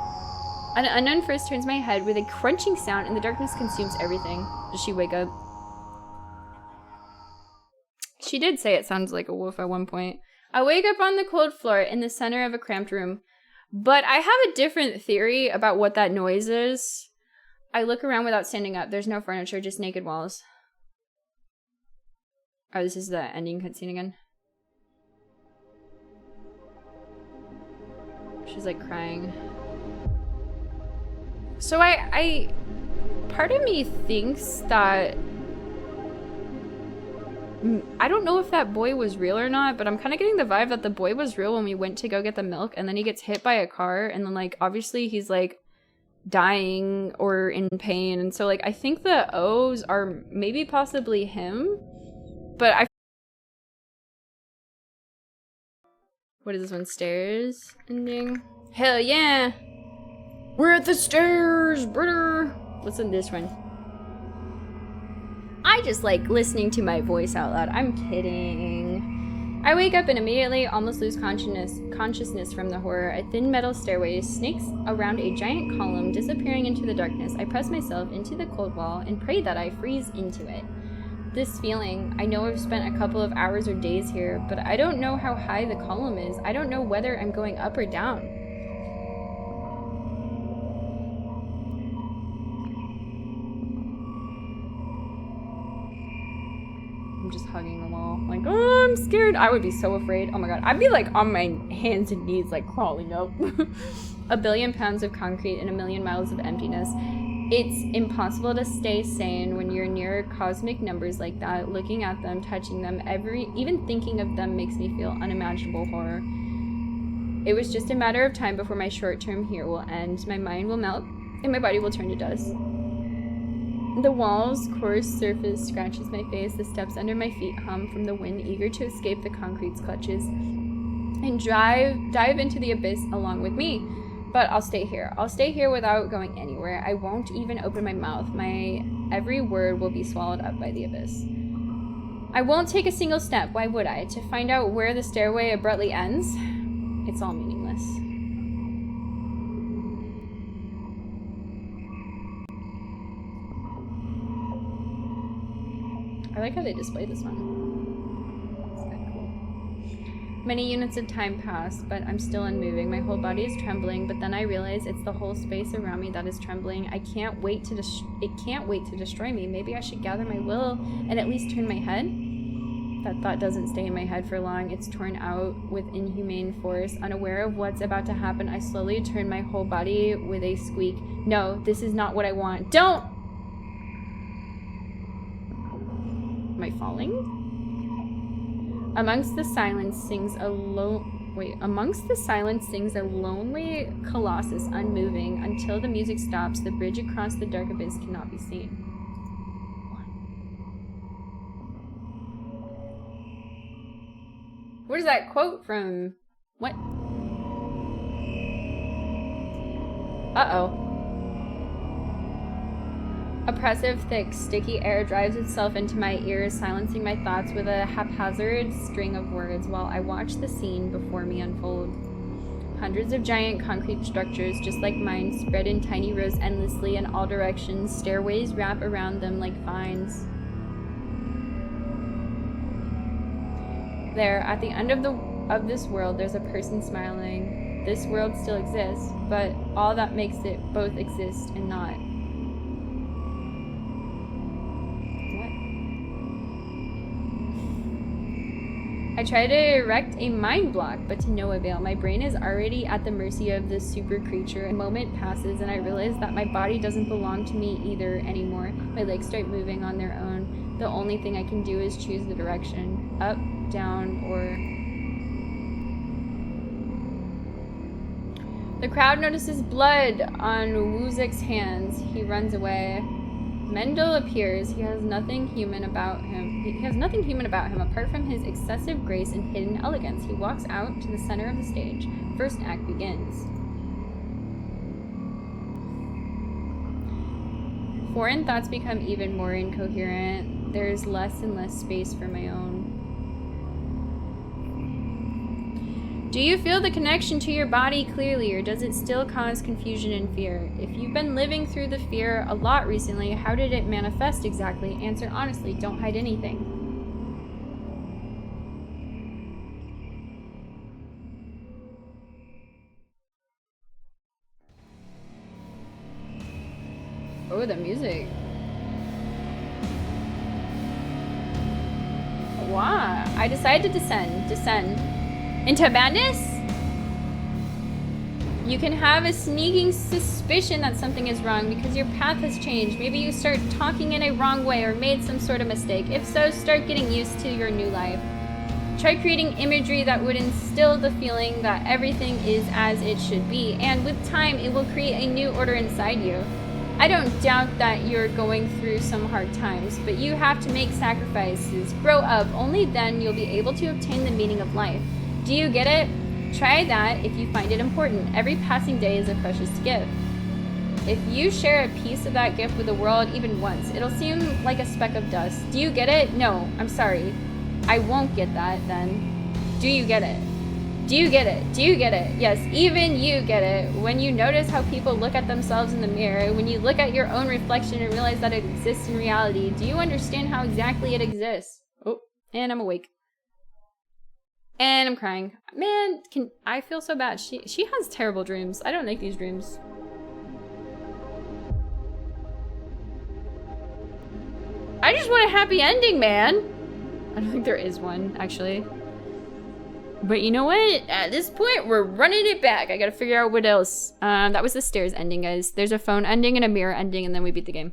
An unknown force turns my head with a crunching sound and the darkness consumes everything. Does she wake up? She did say it sounds like a wolf at one point. I wake up on the cold floor in the center of a cramped room. But I have a different theory about what that noise is. I look around without standing up. There's no furniture, just naked walls. Oh, this is the ending cutscene again. She's like crying. So part of me thinks that, I don't know if that boy was real or not, but I'm kind of getting the vibe that the boy was real when we went to go get the milk, and then he gets hit by a car, and then like obviously he's like dying or in pain, and so like I think the O's are maybe possibly him, but what is this one? Stairs ending? Hell yeah! We're at the stairs, brother! What's in this one? I just like listening to my voice out loud. I'm kidding. I wake up and immediately almost lose consciousness from the horror. A thin metal stairway snakes around a giant column, disappearing into the darkness. I press myself into the cold wall and pray that I freeze into it. This feeling, I know I've spent a couple of hours or days here, but I don't know how high the column is. I don't know whether I'm going up or down. I'm just hugging the wall. Like, oh, I'm scared. I would be so afraid. Oh my god. I'd be like on my hands and knees, like crawling up. A billion pounds of concrete and a million miles of emptiness. It's impossible to stay sane when you're near cosmic numbers like that. Looking at them, touching them, even thinking of them makes me feel unimaginable horror. It was just a matter of time before my short term here will end. My mind will melt and my body will turn to dust. The wall's coarse surface scratches my face. The steps under my feet hum from the wind, eager to escape the concrete's clutches and dive into the abyss along with me. But I'll stay here. I'll stay here without going anywhere. I won't even open my mouth. My every word will be swallowed up by the abyss. I won't take a single step. Why would I? To find out where the stairway abruptly ends? It's all meaningless. I like how they display this one. It's kind of cool. Many units of time pass, but I'm still unmoving. My whole body is trembling, but then I realize it's the whole space around me that is trembling. It can't wait to destroy me. Maybe I should gather my will and at least turn my head. That thought doesn't stay in my head for long. It's torn out with inhumane force. Unaware of what's about to happen, I slowly turn my whole body with a squeak. No, this is not what I want. Don't! Am I falling? Amongst the silence sings a lonely colossus, unmoving. Until the music stops, the bridge across the dark abyss cannot be seen. What is that quote from? What? Uh-oh. Oppressive, thick, sticky air drives itself into my ears, silencing my thoughts with a haphazard string of words while I watch the scene before me unfold. Hundreds of giant concrete structures, just like mine, spread in tiny rows endlessly in all directions. Stairways wrap around them like vines. There, at the end of this world, there's a person smiling. This world still exists, but all that makes it both exist and not. I try to erect a mind block, but to no avail. My brain is already at the mercy of this super creature. A moment passes and I realize that my body doesn't belong to me either anymore. My legs start moving on their own. The only thing I can do is choose the direction. Up, down, or... The crowd notices blood on Wuzik's hands. He runs away. Mendel appears. He has nothing human about him. He has nothing human about him apart from his excessive grace and hidden elegance. He walks out to the center of the stage. First act begins. Foreign thoughts become even more incoherent. There's less and less space for my own. Do you feel the connection to your body clearly, or does it still cause confusion and fear? If you've been living through the fear a lot recently, how did it manifest exactly? Answer honestly, don't hide anything. Oh, the music. Wow. I decide to descend. Into madness? You can have a sneaking suspicion that something is wrong because your path has changed. Maybe you start talking in a wrong way or made some sort of mistake. If so, start getting used to your new life. Try creating imagery that would instill the feeling that everything is as it should be, and with time, it will create a new order inside you. I don't doubt that you're going through some hard times, but you have to make sacrifices. Grow up. Only then you'll be able to obtain the meaning of life. Do you get it? Try that if you find it important. Every passing day is a precious gift. If you share a piece of that gift with the world even once, it'll seem like a speck of dust. Do you get it? No, I'm sorry. I won't get that then. Do you get it? Do you get it? Do you get it? Yes, even you get it. When you notice how people look at themselves in the mirror, when you look at your own reflection and realize that it exists in reality, do you understand how exactly it exists? Oh, and I'm awake. And I'm crying. Man, I feel so bad. She has terrible dreams. I don't like these dreams. I just want a happy ending, man. I don't think there is one, actually. But you know what? At this point, we're running it back. I gotta figure out what else. That was the stairs ending, guys. There's a phone ending and a mirror ending, and then we beat the game.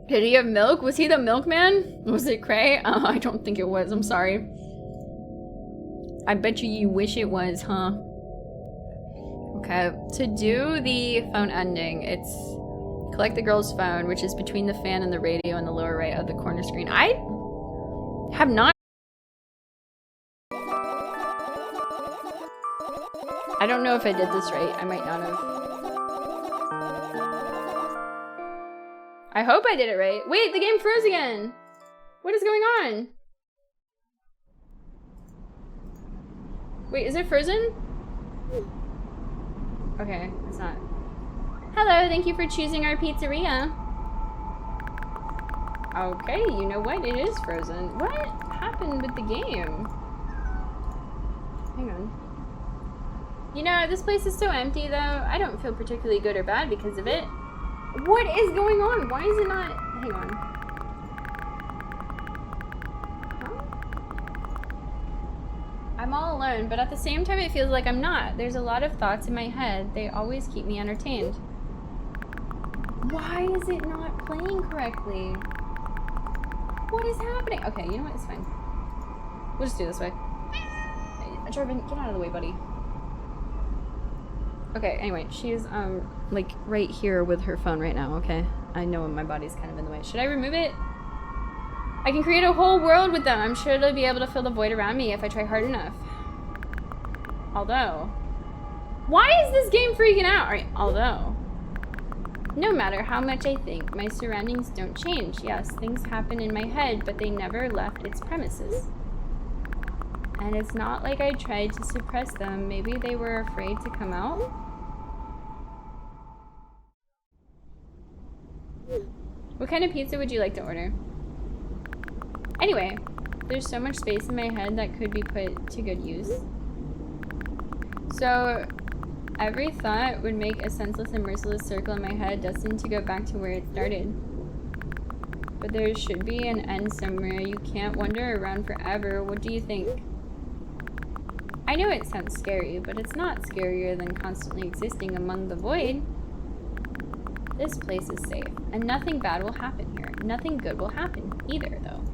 Did he have milk? Was he the milkman? Was it Cray? I don't think it was. I'm sorry. I bet you wish it was, huh? Okay. To do the phone ending, it's collect the girl's phone, which is between the fan and the radio in the lower right of the corner screen. I have not. I don't know if I did this right. I might not have. I hope I did it right. Wait, the game froze again. What is going on? Wait, is it frozen? Okay, it's not. Hello, thank you for choosing our pizzeria. Okay, you know what? It is frozen. What happened with the game? Hang on. You know, this place is so empty though. I don't feel particularly good or bad because of it. What is going on? Why is it not? Hang on. Huh? I'm all alone, but at the same time it feels like I'm not. There's a lot of thoughts in my head. They always keep me entertained. Why is it not playing correctly? What is happening? Okay, you know what? It's fine. We'll just do it this way. Jarvin, get out of the way, buddy. Okay, anyway, she's, like, right here with her phone right now, okay? I know my body's kind of in the way. Should I remove it? I can create a whole world with them. I'm sure they'll be able to fill the void around me if I try hard enough. Although, why is this game freaking out? Alright, although, no matter how much I think, my surroundings don't change. Yes, things happen in my head, but they never left its premises. And it's not like I tried to suppress them. Maybe they were afraid to come out? What kind of pizza would you like to order? Anyway, there's so much space in my head that could be put to good use. So, every thought would make a senseless and merciless circle in my head, destined to go back to where it started. But there should be an end somewhere. You can't wander around forever. What do you think? I know it sounds scary, but it's not scarier than constantly existing among the void. This place is safe, and nothing bad will happen here. Nothing good will happen either, though.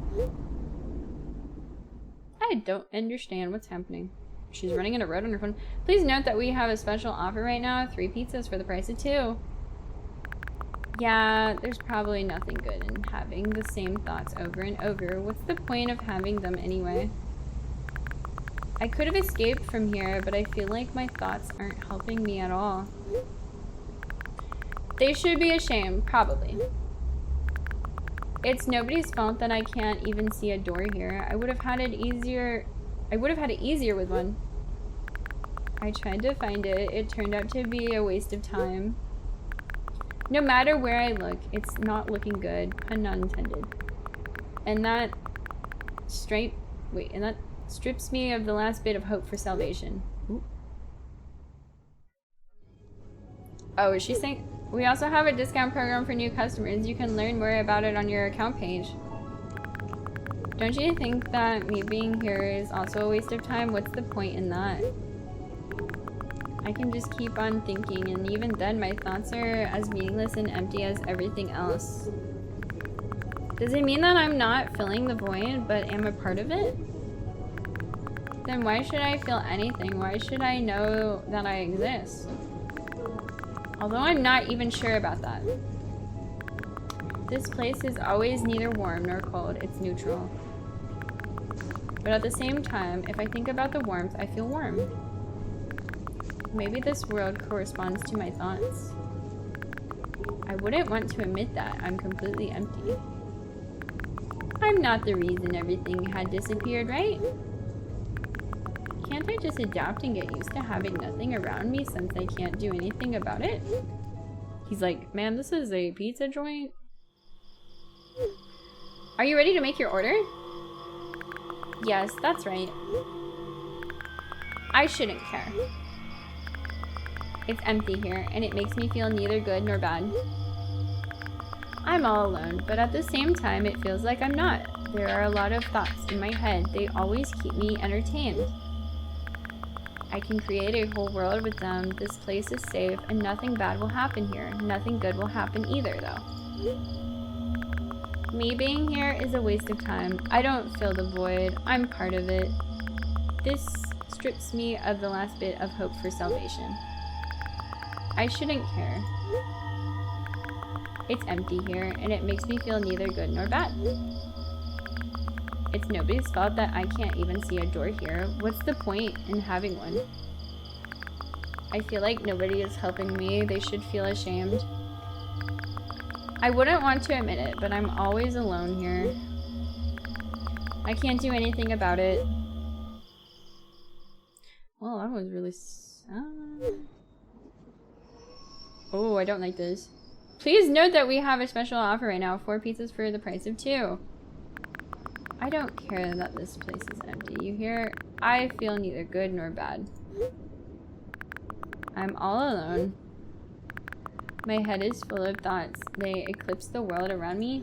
I don't understand what's happening. She's running in a road on her phone. Please note that we have a special offer right now. 3 pizzas for the price of 2. Yeah, there's probably nothing good in having the same thoughts over and over. What's the point of having them anyway? I could have escaped from here, but I feel like my thoughts aren't helping me at all. They should be ashamed, probably. It's nobody's fault that I can't even see a door here. I would have had it easier with one. I tried to find it. It turned out to be a waste of time. No matter where I look, it's not looking good. Pun not intended. And that strips me of the last bit of hope for salvation. Ooh. Oh, is she saying? We also have a discount program for new customers. You can learn more about it on your account page. Don't you think that me being here is also a waste of time? What's the point in that? I can just keep on thinking, and even then my thoughts are as meaningless and empty as everything else. Does it mean that I'm not filling the void, but am a part of it? Then why should I feel anything? Why should I know that I exist? Although I'm not even sure about that. This place is always neither warm nor cold, it's neutral. But at the same time, if I think about the warmth, I feel warm. Maybe this world corresponds to my thoughts. I wouldn't want to admit that. I'm completely empty. I'm not the reason everything had disappeared, right? Can't I just adapt and get used to having nothing around me since I can't do anything about it? He's like, ma'am, this is a pizza joint. Are you ready to make your order? Yes, that's right. I shouldn't care. It's empty here, and it makes me feel neither good nor bad. I'm all alone, but at the same time, it feels like I'm not. There are a lot of thoughts in my head. They always keep me entertained. I can create a whole world with them. This place is safe, and nothing bad will happen here. Nothing good will happen either, though. Me being here is a waste of time. I don't fill the void. I'm part of it. This strips me of the last bit of hope for salvation. I shouldn't care. It's empty here, and it makes me feel neither good nor bad. It's nobody's fault that I can't even see a door here. What's the point in having one? I feel like nobody is helping me. They should feel ashamed. I wouldn't want to admit it, but I'm always alone here. I can't do anything about it. Well, that was really sad. Oh, I don't like this. Please note that we have a special offer right now. 4 pizzas for the price of 2. I don't care that this place is empty. You hear? I feel neither good nor bad. I'm all alone. My head is full of thoughts. They eclipse the world around me.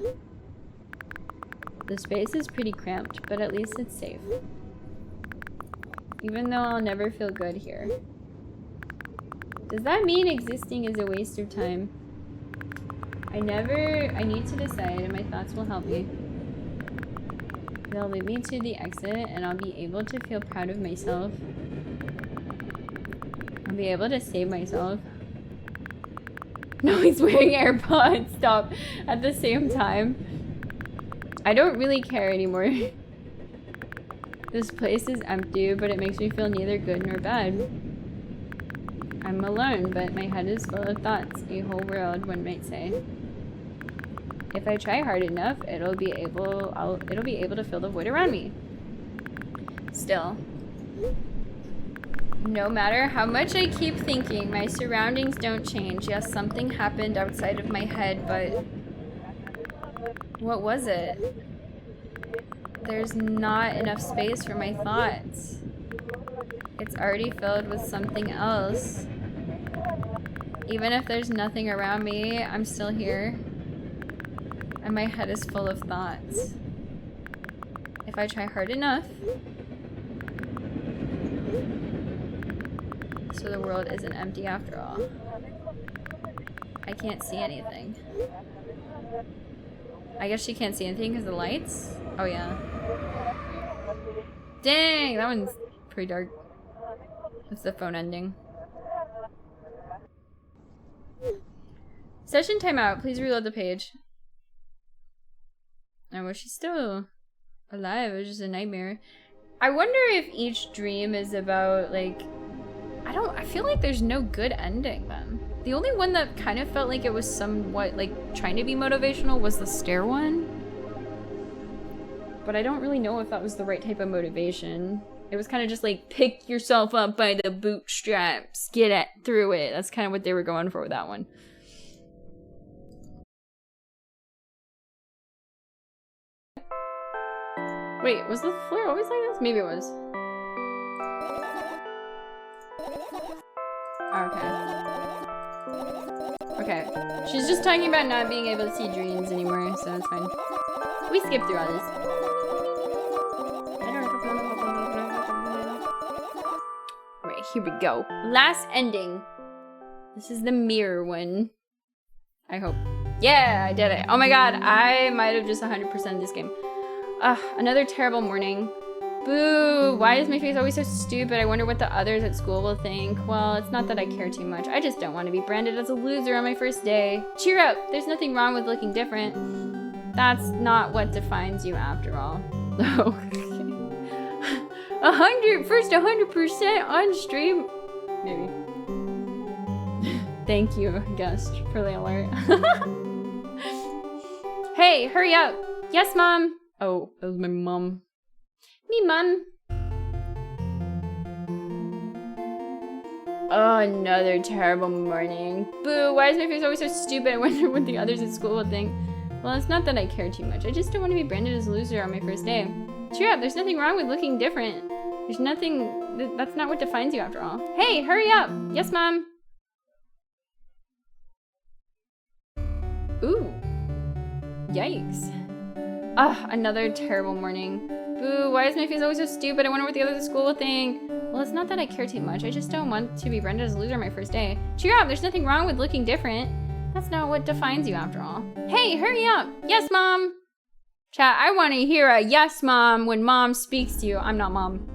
The space is pretty cramped, but at least it's safe. Even though I'll never feel good here. Does that mean existing is a waste of time? I need to decide, and my thoughts will help me. They'll lead me to the exit, and I'll be able to feel proud of myself. I'll be able to save myself. No, he's wearing AirPods. Stop. At the same time. I don't really care anymore. This place is empty, but it makes me feel neither good nor bad. I'm alone, but my head is full of thoughts. A whole world, one might say. If I try hard enough, it'll be able to fill the void around me. Still, no matter how much I keep thinking, my surroundings don't change. Yes, something happened outside of my head, but what was it? There's not enough space for my thoughts. It's already filled with something else. Even if there's nothing around me, I'm still here. And my head is full of thoughts. If I try hard enough, so the world isn't empty after all. I can't see anything. I guess she can't see anything because of the lights? Oh yeah. Dang, that one's pretty dark. That's the phone ending. Session timeout. Please reload the page. Oh, well, she's still alive. It was just a nightmare. I wonder if each dream is about, like... I feel like there's no good ending, then. The only one that kind of felt like it was somewhat, like, trying to be motivational was the stair one. But I don't really know if that was the right type of motivation. It was kind of just like, pick yourself up by the bootstraps, get through it. That's kind of what they were going for with that one. Wait, was the floor always like this? Maybe it was. Okay. Okay. She's just talking about not being able to see dreams anymore, so it's fine. We skipped through all this. Right, here we go. Last ending. This is the mirror one. I hope. Yeah, I did it. Oh my god, I might have just 100%ed this game. Another terrible morning. Boo! Why is my face always so stupid? I wonder what the others at school will think. Well, it's not that I care too much. I just don't want to be branded as a loser on my first day. Cheer up! There's nothing wrong with looking different. That's not what defines you after all. Oh. 100% on stream. Maybe. Thank you, guest, for the alert. Hey, hurry up! Yes, Mom! Oh, that was my mom. Me, Mom. Oh, another terrible morning. Boo, why is my face always so stupid? I wonder what the others at school will think. Well, it's not that I care too much. I just don't want to be branded as a loser on my first day. Cheer up, there's nothing wrong with looking different. There's nothing... That's not what defines you after all. Hey, hurry up! Yes, Mom. Ooh. Yikes. Another terrible morning. Boo, why is my face always so stupid? I wonder what the others at school will think. Well, it's not that I care too much. I just don't want to be branded as a loser on my first day. Cheer up, there's nothing wrong with looking different. That's not what defines you after all. Hey, hurry up! Yes, Mom! Chat, I want to hear a yes, Mom when Mom speaks to you. I'm not Mom.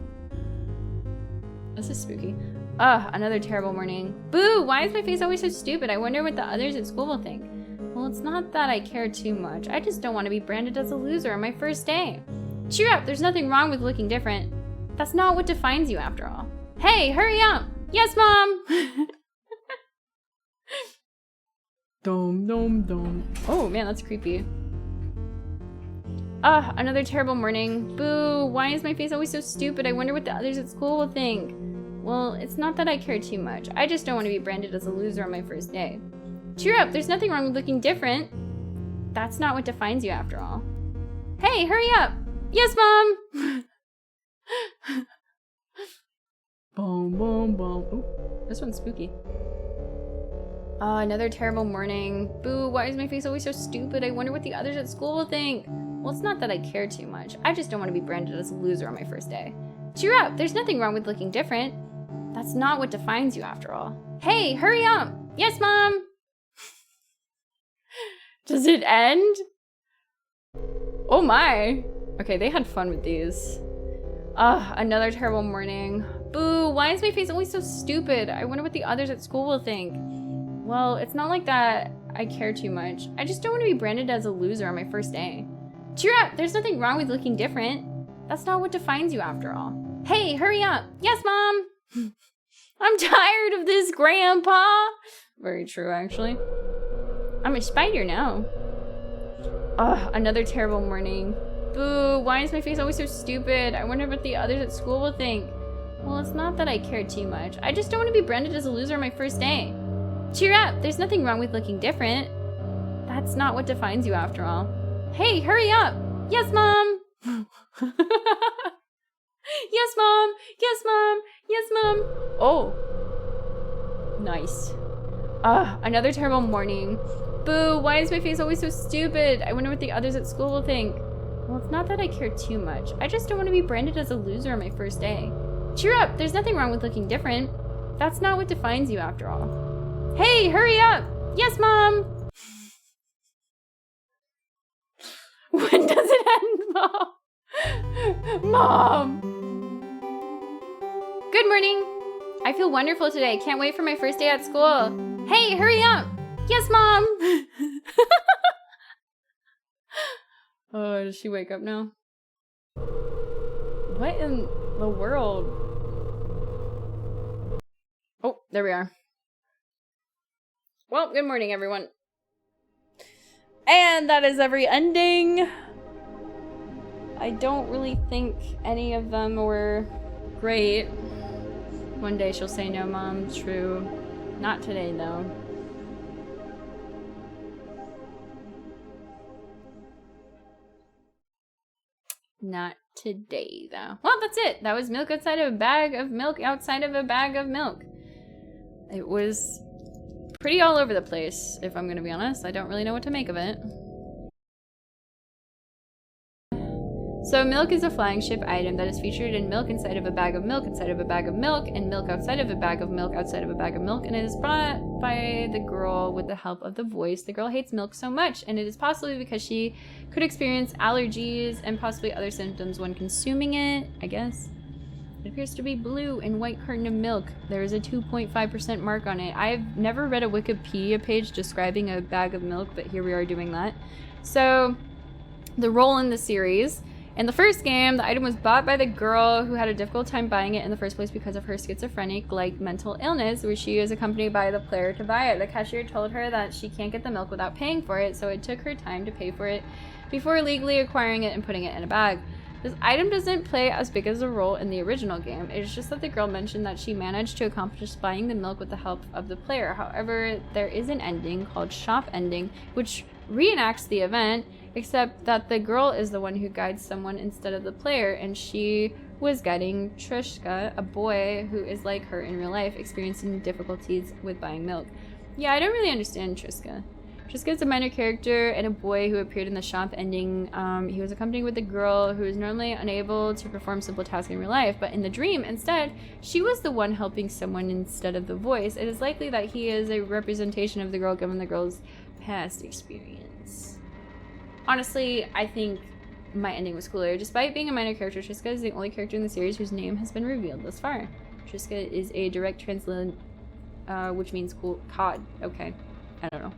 This is spooky. Another terrible morning. Boo, why is my face always so stupid? I wonder what the others at school will think. Well, it's not that I care too much. I just don't want to be branded as a loser on my first day. Cheer up, there's nothing wrong with looking different. That's not what defines you after all. Hey, hurry up! Yes, Mom! Dum dum dum. Oh man, that's creepy. Another terrible morning. Boo, why is my face always so stupid? I wonder what the others at school will think. Well, it's not that I care too much. I just don't want to be branded as a loser on my first day. Cheer up, there's nothing wrong with looking different. That's not what defines you after all. Hey, hurry up! Yes, Mom! Boom, boom, boom. Ooh, this one's spooky. Another terrible morning. Boo, why is my face always so stupid? I wonder what the others at school will think. Well, it's not that I care too much. I just don't want to be branded as a loser on my first day. Cheer up, there's nothing wrong with looking different. That's not what defines you after all. Hey, hurry up! Yes, Mom! Does it end? Oh my! Okay, they had fun with these. Another terrible morning. Boo, why is my face always so stupid? I wonder what the others at school will think. Well, it's not like that I care too much. I just don't want to be branded as a loser on my first day. Cheer up! There's nothing wrong with looking different. That's not what defines you after all. Hey, hurry up! Yes, Mom! I'm tired of this, Grandpa! Very true, actually. I'm a spider now. Ugh, another terrible morning. Boo, why is my face always so stupid? I wonder what the others at school will think. Well, it's not that I care too much. I just don't want to be branded as a loser on my first day. Cheer up! There's nothing wrong with looking different. That's not what defines you after all. Hey, hurry up! Yes, Mom! Yes, Mom! Yes, Mom! Yes, Mom! Oh. Nice. Another terrible morning. Boo, why is my face always so stupid? I wonder what the others at school will think. Well, it's not that I care too much. I just don't want to be branded as a loser on my first day. Cheer up! There's nothing wrong with looking different. That's not what defines you after all. Hey, hurry up! Yes, Mom! When does it end, Mom? Mom! Good morning! I feel wonderful today. Can't wait for my first day at school. Hey, hurry up! Yes, Mom! Oh, does she wake up now? What in the world? Oh, there we are. Well, good morning, everyone. And that is every ending. I don't really think any of them were great. One day she'll say no, Mom. True. Not today, though. Not today, though. Well, that's it. That was milk outside of a bag of milk outside of a bag of milk. It was pretty all over the place, if I'm gonna be honest. I don't really know what to make of it. So milk is a flying ship item that is featured in Milk Inside of a Bag of Milk Inside of a Bag of Milk and Milk Outside of a Bag of Milk Outside of a Bag of Milk, and it is brought by the girl with the help of the voice. The girl hates milk so much, and it is possibly because she could experience allergies and possibly other symptoms when consuming it, I guess. It appears to be blue and white carton of milk. There is a 2.5% mark on it. I've never read a Wikipedia page describing a bag of milk, but here we are doing that. So, the role in the series. In the first game, the item was bought by the girl who had a difficult time buying it in the first place because of her schizophrenic-like mental illness, where she was accompanied by the player to buy it. The cashier told her that she can't get the milk without paying for it, so it took her time to pay for it before legally acquiring it and putting it in a bag. This item doesn't play as big as a role in the original game. It's just that the girl mentioned that she managed to accomplish buying the milk with the help of the player. However, there is an ending called Shop Ending, which reenacts the event, except that the girl is the one who guides someone instead of the player, and she was guiding Trishka, a boy who is like her in real life, experiencing difficulties with buying milk. Yeah, I don't really understand Trishka. Trishka is a minor character and a boy who appeared in the Shop Ending. He was accompanied with a girl who is normally unable to perform simple tasks in real life, but in the dream, instead, she was the one helping someone instead of the voice. It is likely that he is a representation of the girl given the girl's past experience. Honestly, I think my ending was cooler. Despite being a minor character, Trishka is the only character in the series whose name has been revealed thus far. Trishka is a direct translation, which means cool cod. Okay, I don't know.